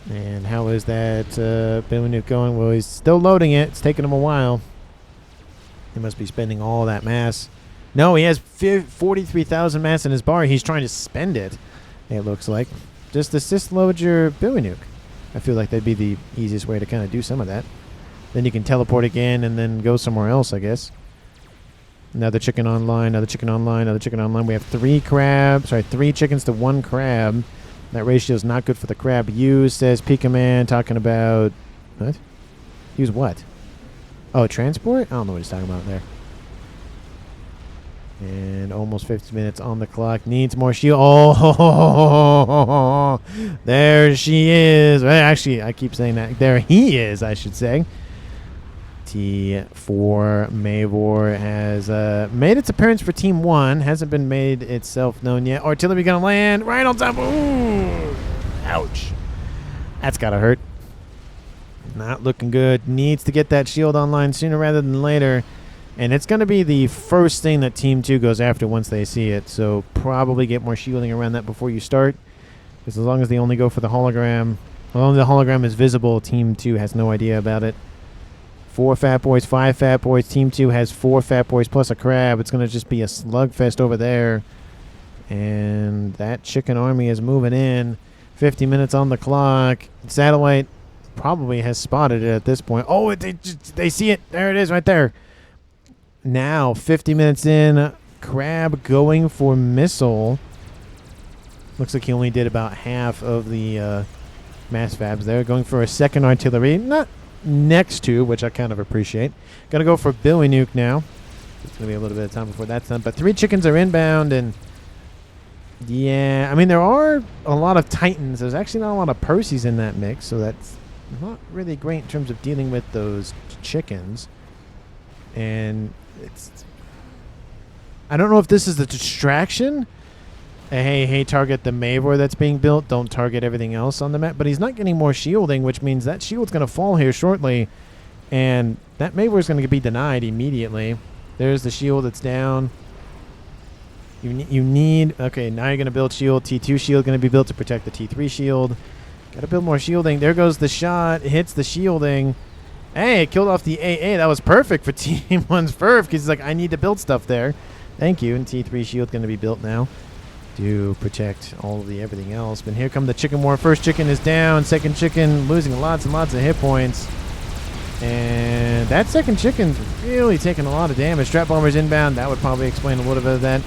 And how is that Billy Nuke going? Well, he's still loading it. It's taking him a while. He must be spending all that mass. No, he has 43,000 mass in his bar. He's trying to spend it, it looks like. Just assist load your Billy Nuke. I feel like that'd be the easiest way to kind of do some of that. Then you can teleport again and then go somewhere else, I guess. Another chicken online, another chicken online, another chicken online. We have 3 chickens to 1 crab. That ratio is not good for the crab. Use, says Pika Man, talking about... What? Use what? Oh, transport? I don't know what he's talking about there. And almost 50 minutes on the clock. Needs more shield. Oh, there she is. Well, actually, I keep saying that. There he is, I should say. T4 Mavor has made its appearance for Team 1. Hasn't been made itself known yet. Artillery going to land right on top. Ooh. Ouch. That's got to hurt. Not looking good. Needs to get that shield online sooner rather than later. And it's going to be the first thing that Team 2 goes after once they see it. So probably get more shielding around that before you start. Because as long as they only go for the hologram, as long as the hologram is visible, Team 2 has no idea about it. 4 Fat Boys, 5 Fat Boys. Team 2 has 4 Fat Boys plus a crab. It's going to just be a slugfest over there. And that chicken army is moving in. 50 minutes on the clock. Satellite probably has spotted it at this point. Oh, they see it. There it is right there. Now, 50 minutes in, Crab going for missile. Looks like he only did about half of the mass fabs there. Going for a second artillery. Not next to, which I kind of appreciate. Gonna go for Billy Nuke now. It's gonna be a little bit of time before that's done. But 3 chickens are inbound, and yeah, I mean, there are a lot of Titans. There's actually not a lot of Percys in that mix, so that's not really great in terms of dealing with those chickens. And I don't know if this is the distraction. Hey, target the Mavor that's being built. Don't target everything else on the map. But he's not getting more shielding, which means that shield's going to fall here shortly. And that Mavor is going to be denied immediately. There's the shield that's down. You need... Okay, now you're going to build shield. T2 shield going to be built to protect the T3 shield. Got to build more shielding. There goes the shot. It hits the shielding. Hey, it killed off the AA. That was perfect for Team 1's Furf because he's like, I need to build stuff there. Thank you. And T3 shield going to be built now to protect all of the everything else. But here come the chicken war. First chicken is down. Second chicken losing lots and lots of hit points. And that second chicken's really taking a lot of damage. Strap bomber's inbound. That would probably explain a little bit of that.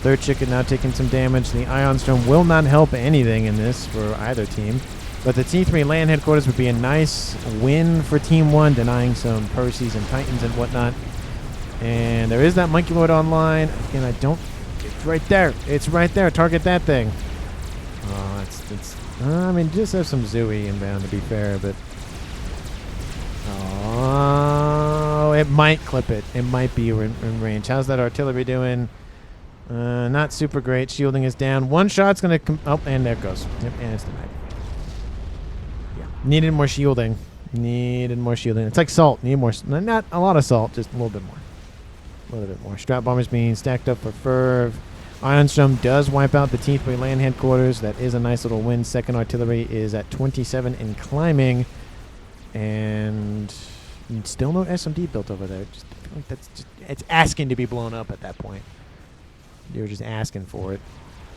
Third chicken now taking some damage. The Ion Storm will not help anything in this for either team. But the T3 land headquarters would be a nice win for Team 1, denying some Percys and Titans and whatnot. And there is that Monkey Lord online. Again, I don't... It's right there. It's right there. Target that thing. Oh, I mean, just have some Zooey inbound to be fair, but... Oh, it might clip it. It might be in range. How's that artillery doing? Not super great. Shielding is down. One shot's going to come... Oh, and there it goes. Yep, and it's denied. Needed more shielding. Needed more shielding. It's like salt. Need more. Not a lot of salt. Just a little bit more. A little bit more. Strap bombers being stacked up for Ferv. Ion Storm does wipe out the T3 land headquarters. That is a nice little win. Second artillery is at 27 and climbing. And still no SMD built over there. Just, I feel like that's just, it's asking to be blown up at that point. You're just asking for it.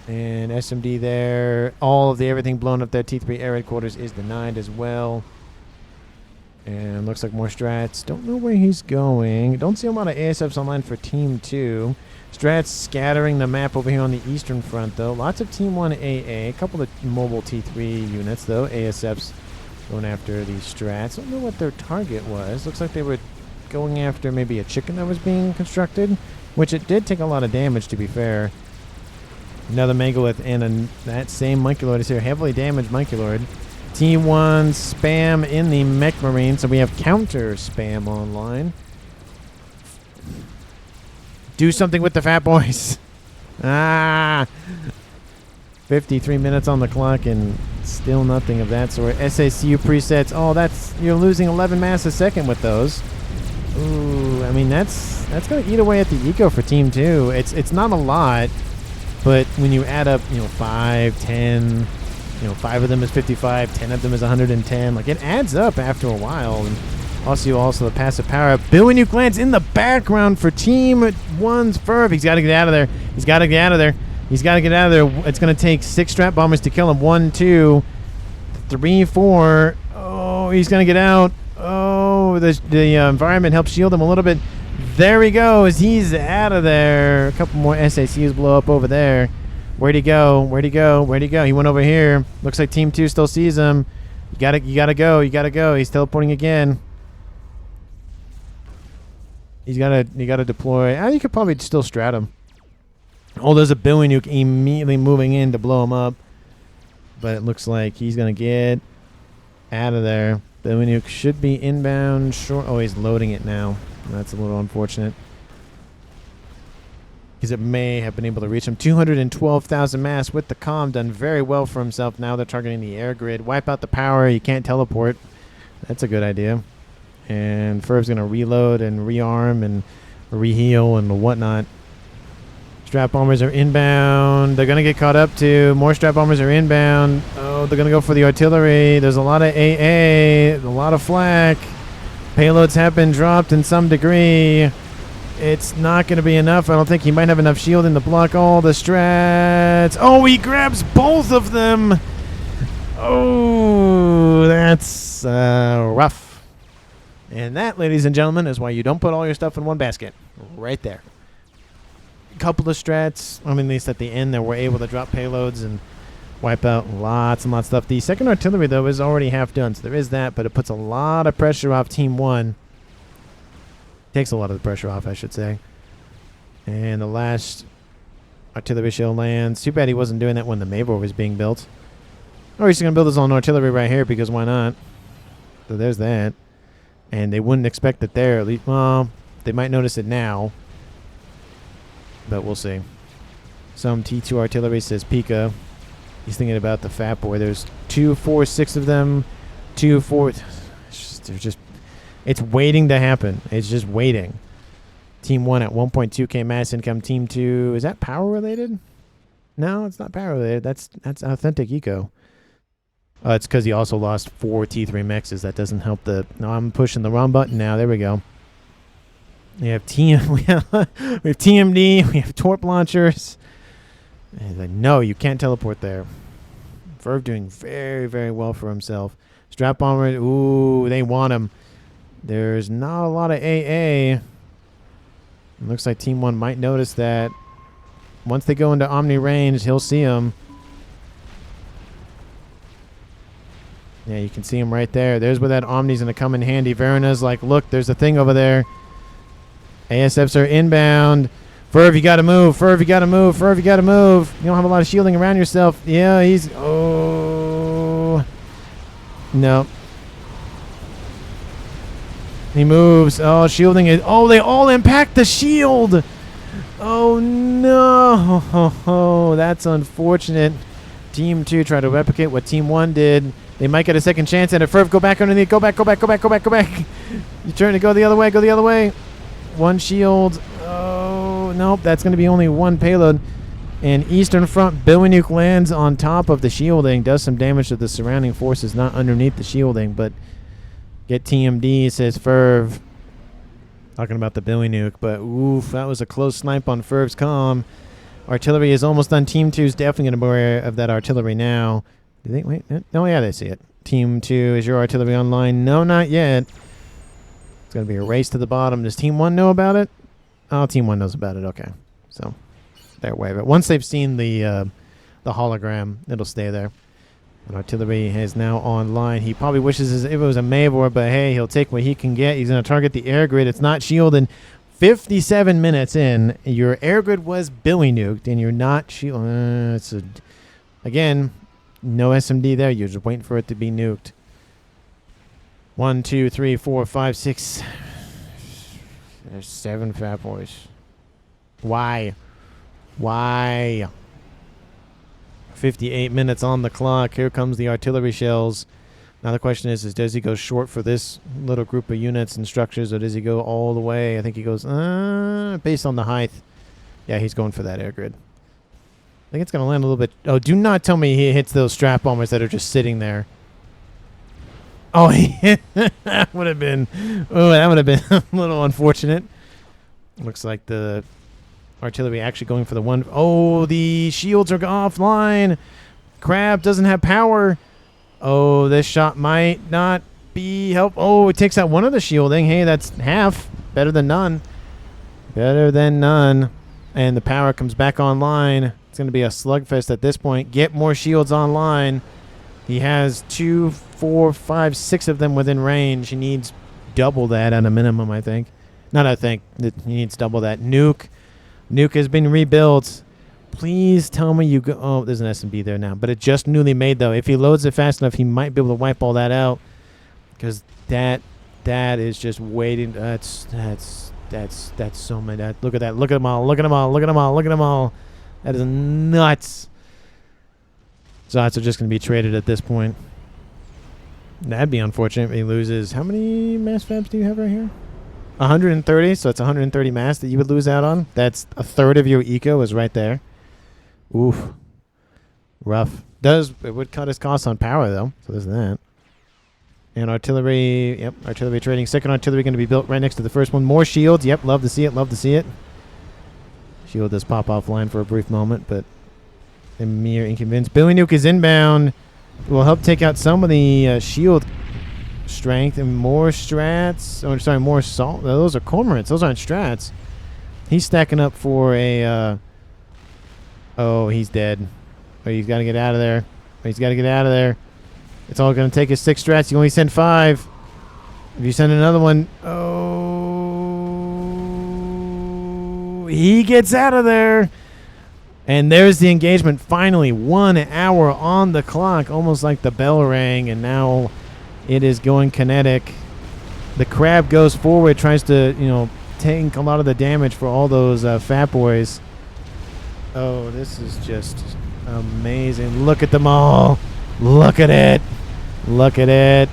And SMD there. All of the everything blown up there. T3 air headquarters is denied as well. And looks like more strats. Don't know where he's going. Don't see a lot of ASFs online for Team 2. Strats scattering the map over here on the eastern front, though. Lots of Team 1 AA. A couple of mobile T3 units, though. ASFs going after these strats. Don't know what their target was. Looks like they were going after maybe a chicken that was being constructed, which it did take a lot of damage, to be fair. Another Megalith and that same Monkey Lord is here. Heavily damaged Monkey Lord. T1 spam in the Mech Marine. So we have counter spam online. Do something with the Fat Boys. 53 minutes on the clock and still nothing of that sort. SACU presets. Oh, you're losing 11 mass a second with those. Ooh, I mean, that's going to eat away at the eco for Team 2. It's not a lot. But when you add up, 5, 10, 5 of them is 55, 10 of them is 110. Like, it adds up after a while. And also the passive power up. Billy Nuke lands in the background for Team 1's Ferv. He's got to get out of there. He's got to get out of there. He's got to get out of there. It's going to take 6 strap bombers to kill him. 1, 2, 3, 4. Oh, he's going to get out. Oh, the environment helps shield him a little bit. There he goes. He's out of there. A couple more SACs blow up over there. Where'd he go? Where'd he go? Where'd he go? He went over here. Looks like Team 2 still sees him. You gotta go. You gotta go. He's teleporting again. You gotta deploy. You could probably still strat him. Oh, there's a Billy Nuke immediately moving in to blow him up. But it looks like he's going to get out of there. Billy Nuke should be inbound short. Oh, he's loading it now. That's a little unfortunate. Because it may have been able to reach him. 212,000 mass with the comm. Done very well for himself. Now they're targeting the air grid. Wipe out the power. You can't teleport. That's a good idea. And Ferv's going to reload and rearm and reheal and whatnot. Strap bombers are inbound. They're going to get caught up too. More strap bombers are inbound. Oh, they're going to go for the artillery. There's a lot of AA, a lot of flak. Payloads have been dropped in some degree. It's not going to be enough. I don't think he might have enough shielding to block all the strats. Oh, he grabs both of them. Oh, that's rough. And that, ladies and gentlemen, is why you don't put all your stuff in one basket. Right there. Couple of strats. I mean, at least at the end, they were able to drop payloads and wipe out lots and lots of stuff. The second artillery, though, is already half done, so there is that, but it puts a lot of pressure off Team 1. Takes a lot of the pressure off, I should say. And the last artillery shell lands. Too bad he wasn't doing that when the Mavor was being built. Or he's just going to build his own artillery right here, because why not? So there's that. And they wouldn't expect it there. At least, well, they might notice it now. But we'll see. Some T2 artillery, says Pika. He's thinking about the Fat Boy. There's 2, 4, 6 of them. 2, 4. They're just. It's waiting to happen. It's just waiting. Team 1 at 1.2k mass income. Team 2. Is that power related? No, it's not power related. That's authentic eco. It's because he also lost 4 T3 mexes. That doesn't help the. No, I'm pushing the wrong button now. There we go. We have TMD, we have torp launchers. And like, no, you can't teleport there. Verve doing very, very well for himself. Strap bomber, ooh, they want him. There's not a lot of AA. It looks like Team 1 might notice that. Once they go into Omni range, he'll see him. Yeah, you can see him right there. There's where that Omni's going to come in handy. Verena's like, look, there's a thing over there. ASFs are inbound. Ferv, you gotta move. Ferv, you gotta move. Ferv, you gotta move. You don't have a lot of shielding around yourself. Yeah, he's. Oh. No. He moves. Oh, shielding is. Oh, they all impact the shield. Oh, no. Oh, that's unfortunate. Team 2 tried to replicate what Team 1 did. They might get a second chance at it. Ferv, go back underneath. Go back, go back, go back, go back, go back. You turn to go the other way. Go the other way. One shield. Oh, nope. That's going to be only one payload. And Eastern Front, Billy Nuke lands on top of the shielding. Does some damage to the surrounding forces, not underneath the shielding. But get TMD, says Ferv. Talking about the Billy Nuke. But, oof, that was a close snipe on Ferv's comm. Artillery is almost done. Team 2 is definitely going to be aware of that artillery now. Do they? Wait. Oh, yeah, they see it. Team 2, is your artillery online? No, not yet. It's going to be a race to the bottom. Does Team 1 know about it? Oh, Team 1 knows about it. Okay. So, they're aware of it. Once they've seen the hologram, it'll stay there. And artillery is now online. He probably wishes if it was a Mavor, but hey, he'll take what he can get. He's going to target the air grid. It's not shielded. 57 minutes in, your air grid was Billy Nuked, and you're not shielded. Again, no SMD there. You're just waiting for it to be nuked. 1, 2, 3, 4, 5, 6. There's 7 Fat Boys. Why? Why? 58 minutes on the clock. Here comes the artillery shells. Now the question is does he go short for this little group of units and structures, or does he go all the way? I think he goes, based on the height. Yeah, he's going for that air grid. I think it's going to land a little bit. Oh, do not tell me he hits those strap bombers that are just sitting there. Oh, that would have been. Oh, that would have been a little unfortunate. Looks like the artillery actually going for the one. Oh, the shields are offline. Crab doesn't have power. Oh, this shot might not be help. Oh, it takes out one of the shielding. Hey, that's half. Better than none. Better than none. And the power comes back online. It's going to be a slugfest at this point. Get more shields online. He has 2, 4, 5, 6 of them within range. He needs double that at a minimum, I think. Not I think. He needs double that. Nuke. Nuke has been rebuilt. Please tell me you go. Oh, there's an SMB there now, but it just newly made though. If he loads it fast enough, he might be able to wipe all that out, because that is just waiting. That's so many. Look at that. Look at them all. Look at them all. Look at them all. Look at them all. That is nuts. Zots are just going to be traded at this point. That'd be unfortunate if he loses. How many mass fabs do you have right here? 130. So it's 130 mass that you would lose out on. That's a third of your eco is right there. Oof. Rough. It would cut his costs on power though. So there's that. And artillery. Yep. Artillery trading. Second artillery going to be built right next to the first one. More shields. Yep. Love to see it. Love to see it. Shield does pop offline for a brief moment, but a mere inconvenience. Billy Nuke is inbound. Will help take out some of the shield strength and more strats. Oh, sorry, more salt. Those are cormorants. Those aren't strats. He's stacking up for a. Oh, he's dead. Oh, he's got to get out of there. Oh, he's got to get out of there. It's all going to take his 6 strats. You only send 5. If you send another one, oh, he gets out of there. And there's the engagement. Finally, 1 hour on the clock, almost like the bell rang, and now it is going kinetic. The crab goes forward, tries to, take a lot of the damage for all those fat boys. Oh, this is just amazing. Look at them all. Look at it. Look at it.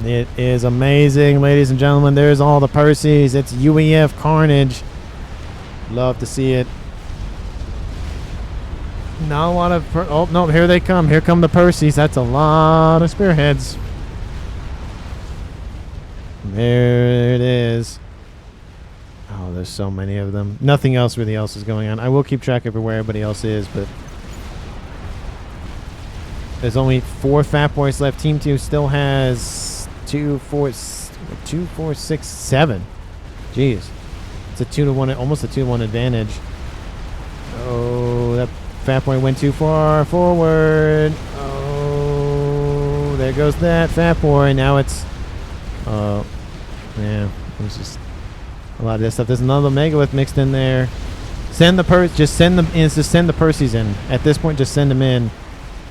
It is amazing, ladies and gentlemen. There's all the Percys. It's UEF carnage. Love to see it. Not a lot of... oh, no, here they come. Here come the Percys. That's a lot of spearheads. There it is. Oh, there's so many of them. Nothing else really else is going on. I will keep track of where everybody else is, but... there's only 4 fat boys left. Team 2 still has 2, 4, 6, 7. Jeez. It's a 2-to-1, almost a 2-to-1 advantage. Oh, that fat boy went too far forward. Oh, there goes that fat boy. Now it's, yeah, it's just a lot of this stuff. There's another megalith mixed in there. Send the just send them in. Just send the Percys in. At this point, just send them in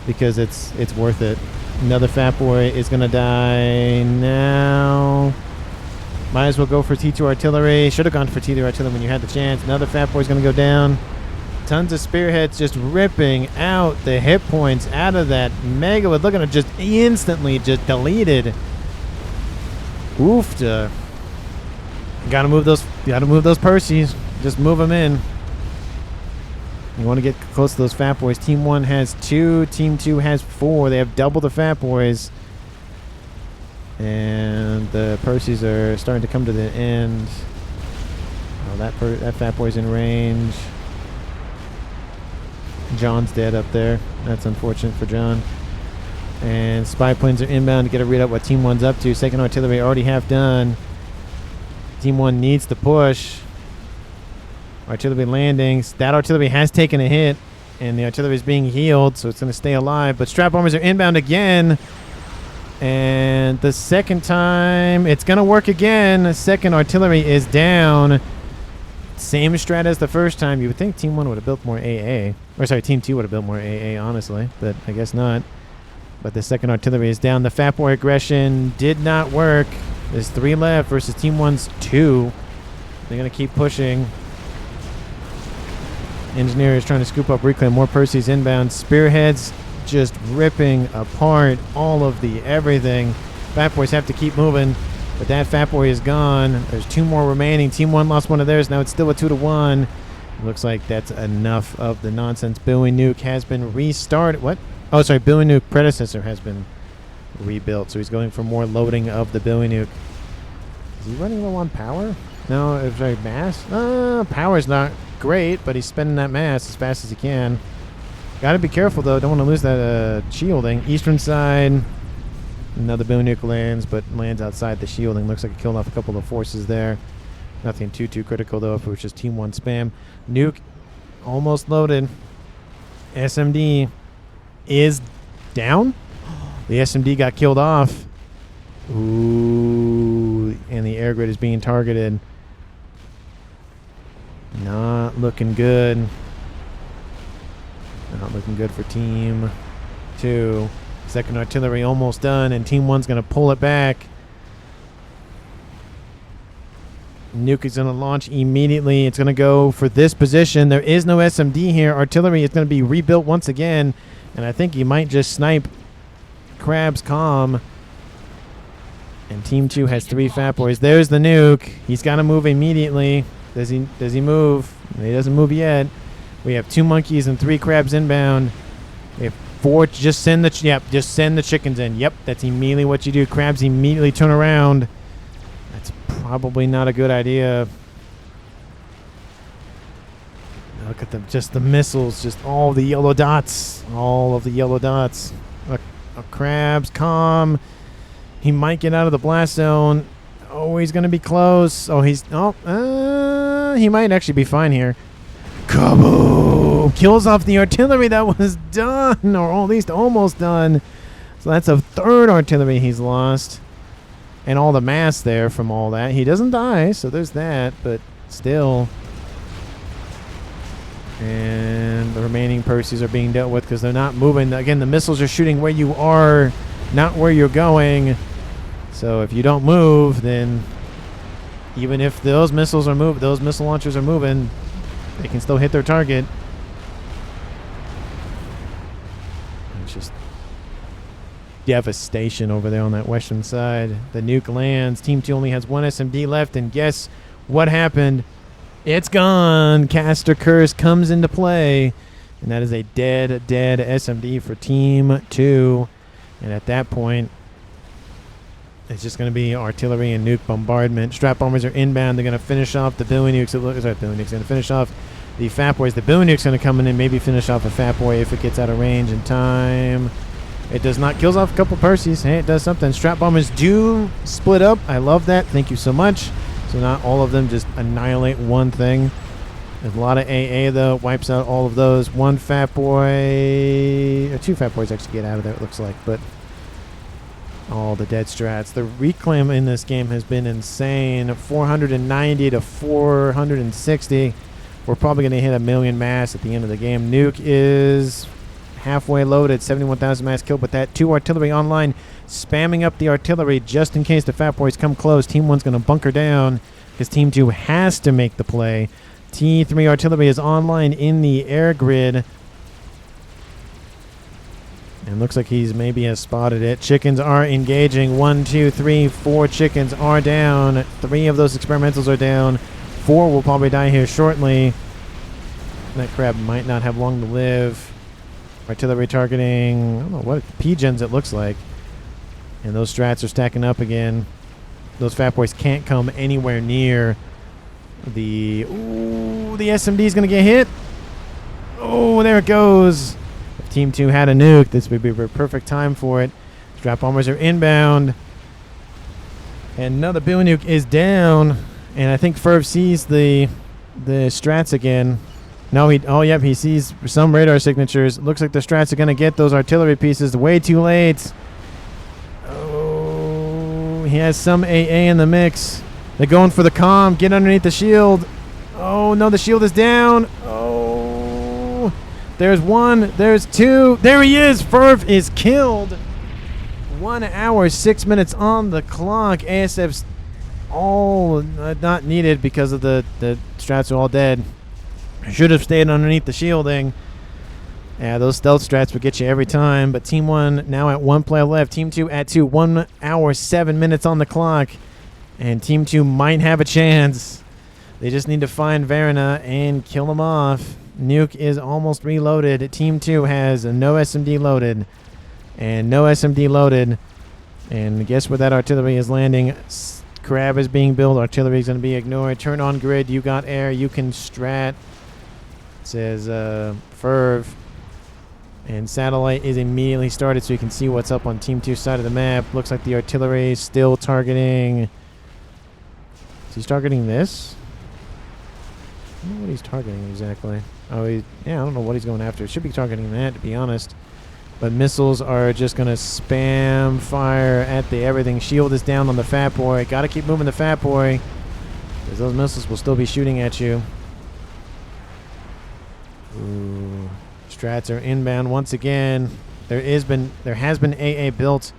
because it's worth it. Another fat boy is gonna die now. Might as well go for T2 artillery. Should have gone for T2 artillery when you had the chance. Another fat boy's gonna go down. Tons of spearheads just ripping out the hit points out of that megalith. Look at it, just instantly just deleted. Oofta. Gotta move those Percys. Just move them in. You want to get close to those fat boys. Team 1 has 2. Team 2 has 4. They have double the fat boys. And the Percys are starting to come to the end. Oh, that fat boy's in range. John's dead up there. That's unfortunate for John. And spy planes are inbound to get a read up what Team 1's up to. Second artillery already half done. Team 1 needs to push. Artillery landings. That artillery has taken a hit, and the artillery is being healed, so it's going to stay alive. But strap bombers are inbound again. And the second time, it's going to work again. The second artillery is down. Same strat as the first time. You would think Team 1 would have built more AA. Or sorry, Team 2 would have built more AA, honestly. But I guess not. But the second artillery is down. The fat boy aggression did not work. There's 3 left versus Team 1's 2. They're going to keep pushing. Engineer is trying to scoop up reclaim. More Percys inbound. Spearheads just ripping apart all of the everything. Fat boys have to keep moving. But that fat boy is gone. There's 2 more remaining. Team 1 lost one of theirs. Now it's still a 2-to-1. Looks like that's enough of the nonsense. Billy Nuke has been restarted. What? Oh, sorry. Billy Nuke predecessor has been rebuilt. So he's going for more loading of the Billy Nuke. Is he running low on power? No, sorry, mass? Power's not great, but he's spending that mass as fast as he can. Got to be careful, though. Don't want to lose that shielding. Eastern side. Another Billy Nuke lands, but lands outside the shielding. Looks like it killed off a couple of forces there. Nothing too critical, though, if it was just Team 1 spam. Nuke almost loaded. SMD is down. The SMD got killed off. Ooh, and the air grid is being targeted. Not looking good. Not looking good for Team 2. Second artillery almost done, and Team 1's going to pull it back. Nuke is going to launch immediately. It's going to go for this position. There is no SMD here. Artillery is going to be rebuilt once again, and I think he might just snipe Crab's comm. And Team 2 has 3 Fat Boys. There's the nuke. He's got to move immediately. Does he move? He doesn't move yet. We have 2 monkeys and 3 crabs inbound. We have 4. Just send the chickens in. Yep, that's immediately what you do. Crabs immediately turn around. That's probably not a good idea. Look at them, just the missiles, just all the yellow dots. All of the yellow dots. Crabs, calm. He might get out of the blast zone. Oh, he's going to be close. Oh, he might actually be fine here. Kaboom! Kills off the artillery that was done, or at least almost done. So that's a 3rd artillery he's lost. And all the mass there from all that. He doesn't die, so there's that, but still. And the remaining Percies are being dealt with because they're not moving. Again, the missiles are shooting where you are, not where you're going. So if you don't move, then even if those missiles are moving, those missile launchers are moving, they can still hit their target. It's just devastation over there on that western side. The nuke lands. Team 2 only has 1 SMD left, and guess what happened? It's gone. Caster Curse comes into play, and that is a dead SMD for Team 2. And at that point, it's just going to be artillery and nuke bombardment. Strap bombers are inbound. They're going to finish off the Billy Nukes. Billy Nuke's going to finish off the Fat Boys. The Billy Nuke's going to come in and maybe finish off a Fat Boy if it gets out of range in time. It does not. Kills off a couple Percies. Hey, it does something. Strap bombers do split up. I love that. Thank you so much. So not all of them just annihilate one thing. There's a lot of AA, though. Wipes out all of those. 1 Fat Boy. Or 2 Fat Boys actually get out of there, it looks like. But all the dead strats. The reclaim in this game has been insane. 490 to 460. We're probably going to hit 1 million mass at the end of the game. Nuke is halfway loaded. 71,000 mass killed, but that 2 artillery online, spamming up the artillery just in case the Fat Boys come close. Team 1's going to bunker down because Team 2 has to make the play. T3 artillery is online in the air grid. And looks like he's maybe has spotted it. Chickens are engaging. 1, 2, 3, 4 chickens are down. 3 of those experimentals are down. 4 will probably die here shortly. That crab might not have long to live. Artillery targeting, I don't know what P-gens it looks like. And those strats are stacking up again. Those Fat Boys can't come anywhere near the... Ooh, the SMD is going to get hit. Oh, there it goes. If Team 2 had a nuke, this would be a perfect time for it. Strap bombers are inbound. And another Bill nuke is down. And I think Ferv sees the strats again. No, he sees some radar signatures. Looks like the strats are going to get those artillery pieces way too late. Oh, he has some AA in the mix. They're going for the comm. Get underneath the shield. Oh, no, the shield is down. Oh, there's 1. There's 2. There he is. Ferv is killed. 1 hour, 6 minutes on the clock. ASF's all not needed because of the strats are all dead. Should have stayed underneath the shielding. Yeah, those stealth strats would get you every time. But Team 1 now at 1 player left. Team 2 at 2. 1 hour, 7 minutes on the clock. And Team 2 might have a chance. They just need to find Varina and kill him off. Nuke is almost reloaded. Team 2 has no SMD loaded. And no SMD loaded. And guess where that artillery is landing? Crab is being built. Artillery is going to be ignored. Turn on grid. You got air. You can strat. It says Ferv. And satellite is immediately started so you can see what's up on Team 2's side of the map. Looks like the artillery is still targeting. Is he targeting this? I don't know what he's targeting exactly. Oh, I don't know what he's going after. Should be targeting that, to be honest. But missiles are just going to spam fire at the everything. Shield is down on the Fat Boy. Got to keep moving the Fat Boy, because those missiles will still be shooting at you. Ooh. Strats are inbound once again. There has been AA built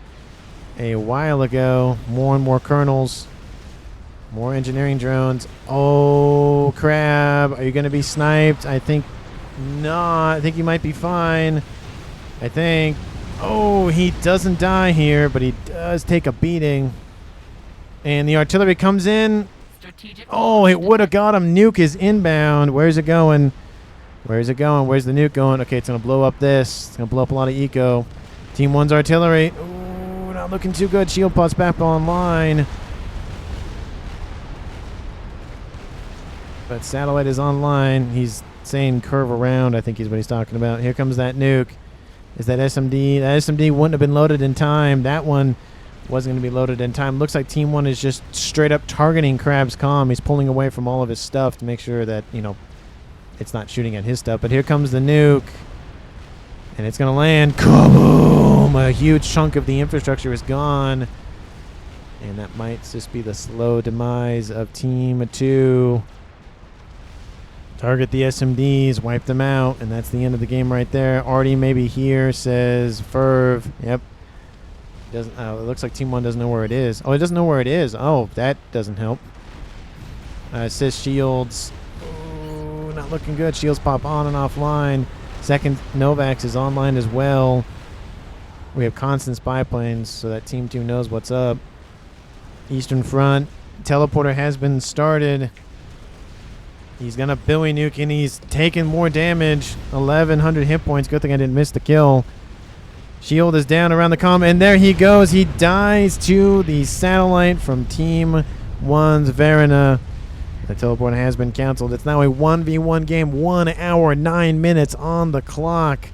a while ago. More and more kernels. More engineering drones. Oh, crab. Are you going to be sniped? I think not. I think you might be fine. I think. Oh, he doesn't die here, but he does take a beating. And the artillery comes in. Oh, it would have got him. Nuke is inbound. Where's it going? Where's it going? Where's the nuke going? Okay, it's going to blow up this. It's going to blow up a lot of eco. Team 1's artillery. Ooh, not looking too good. Shield pods back online. But satellite is online. He's saying curve around, I think is what he's talking about. Here comes that nuke. Is that SMD? That SMD wouldn't have been loaded in time. That one wasn't going to be loaded in time. Looks like Team 1 is just straight up targeting Crab's comm. He's pulling away from all of his stuff to make sure that, you know, it's not shooting at his stuff. But here comes the nuke. And it's going to land. Kaboom! A huge chunk of the infrastructure is gone. And that might just be the slow demise of Team 2. Target the SMDs, wipe them out, and that's the end of the game right there. Artie maybe here, says Ferv. Yep. Doesn't. It looks like Team 1 doesn't know where it is. Oh, it doesn't know where it is. Oh, that doesn't help. It says shields. Ooh, not looking good. Shields pop on and offline. Second Novax is online as well. We have constant spy planes, so that Team 2 knows what's up. Eastern Front. Teleporter has been started. He's going to Billy Nuke, and he's taking more damage. 1,100 hit points. Good thing I didn't miss the kill. Shield is down around the comm, and there he goes. He dies to the satellite from Team 1's Verena. The teleporter has been canceled. It's now a 1v1 game. 1 hour, 9 minutes on the clock.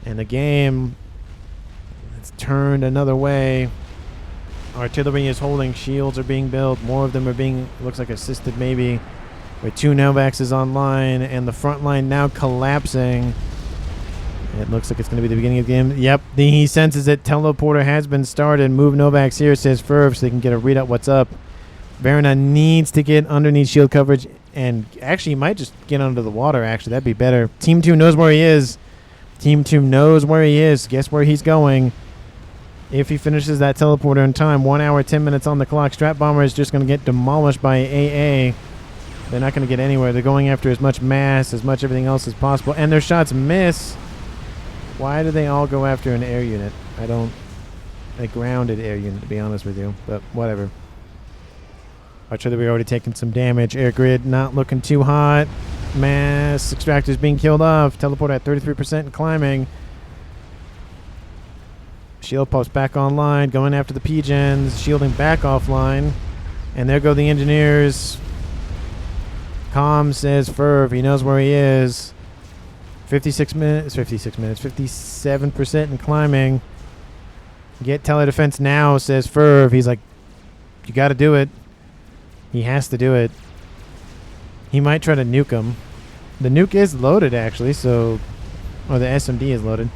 And the game is turned another way. Artillery is holding. Shields are being built. More of them are being, looks like, assisted maybe. With 2 Novaxes online, and the front line now collapsing. It looks like it's going to be the beginning of the game. Yep, he senses it. Teleporter has been started. Move Novax here, says Ferv, so they can get a read up what's up. Verena needs to get underneath shield coverage, and actually he might just get under the water, actually. That'd be better. Team 2 knows where he is. Team 2 knows where he is. Guess where he's going. If he finishes that teleporter in time, 1 hour, 10 minutes on the clock. Strat Bomber is just going to get demolished by AA. They're not going to get anywhere. They're going after as much mass, as much everything else as possible. And their shots miss. Why do they all go after an air unit? I don't... A grounded air unit, to be honest with you. But whatever. Artillery already taking some damage. Air grid not looking too hot. Mass extractors being killed off. Teleporter at 33% and climbing. Shield post back online. Going after the P-gens. Shielding back offline. And there go the engineers. Comm says Ferv. He knows where he is. 57% and climbing. Get tele-defense now, says Ferv. He's like, you got to do it. He has to do it. He might try to nuke him. The nuke is loaded, actually, so... Or the SMD is loaded.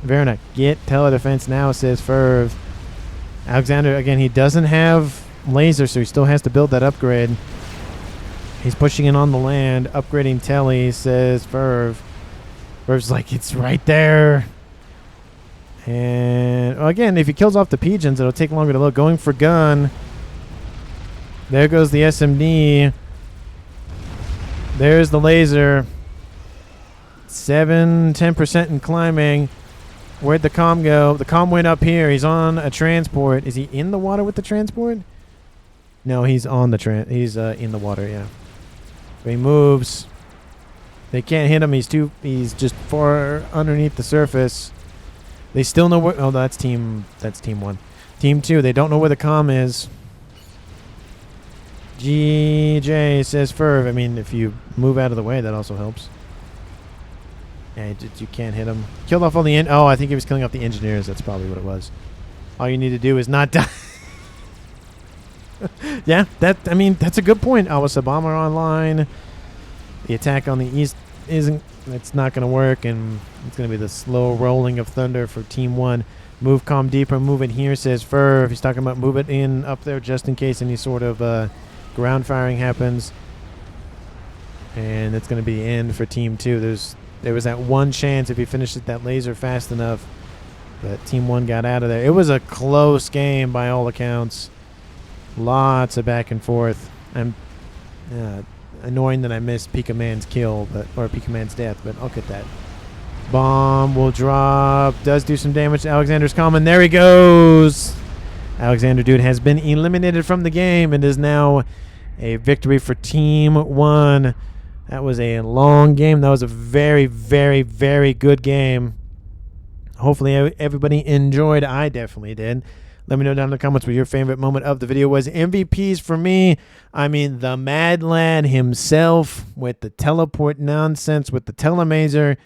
Verena, get tele-defense now, says Ferv. Alexander, again, he doesn't have laser, so he still has to build that upgrade. He's pushing in on the land, upgrading telly, says Ferv. Ferv's like, it's right there. And well, again, if he kills off the pigeons, it'll take longer to load. Going for gun. There goes the SMD. There's the laser. 10% and climbing. Where'd the comm go? The comm went up here. He's on a transport. Is he in the water with the transport? No, he's on the he's in the water, yeah. So he moves. They can't hit him. He's just far underneath the surface. They still know where... Oh, that's team 1. Team 2, they don't know where the comm is. GJ says Ferv. I mean, if you move out of the way, that also helps. Yeah, you can't hit him. Killed off all the... Oh, I think he was killing off the engineers. That's probably what it was. All you need to do is not die. Yeah, I mean, that's a good point. Awasa Bomber online. The attack on the east it's not going to work, and it's going to be the slow rolling of thunder for Team 1. Move comm deeper, move it here, says Ferv. He's talking about move it in up there just in case any sort of ground firing happens. And it's going to be the end for Team 2. There was that one chance if he finished that laser fast enough. But Team 1 got out of there. It was a close game by all accounts. Lots of back and forth. I'm annoying that I missed Pika Man's kill, or Pika Man's death, but I'll get that. Bomb will drop. Does do some damage to Alexander's common. There he goes. Alexander, dude, has been eliminated from the game and is now a victory for Team 1. That was a long game. That was a very, very, very good game. Hopefully everybody enjoyed. I definitely did. Let me know down in the comments what your favorite moment of the video was. MVPs for me, I mean, the Mad Lad himself with the teleport nonsense, with the telebilly.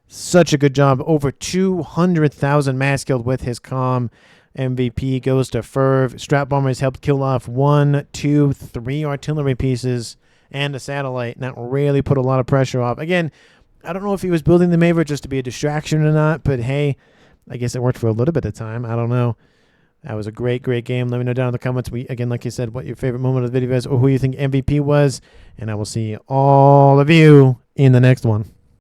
Such a good job. Over 200,000 mass killed with his comm. MVP goes to Ferv. Strat Bombers helped kill off 1, 2, 3 artillery pieces and a satellite. And that really put a lot of pressure off. Again, I don't know if he was building the Maver just to be a distraction or not, but hey, I guess it worked for a little bit of time. I don't know. That was a great, great game. Let me know down in the comments, again, like you said, what your favorite moment of the video is or who you think MVP was. And I will see all of you in the next one.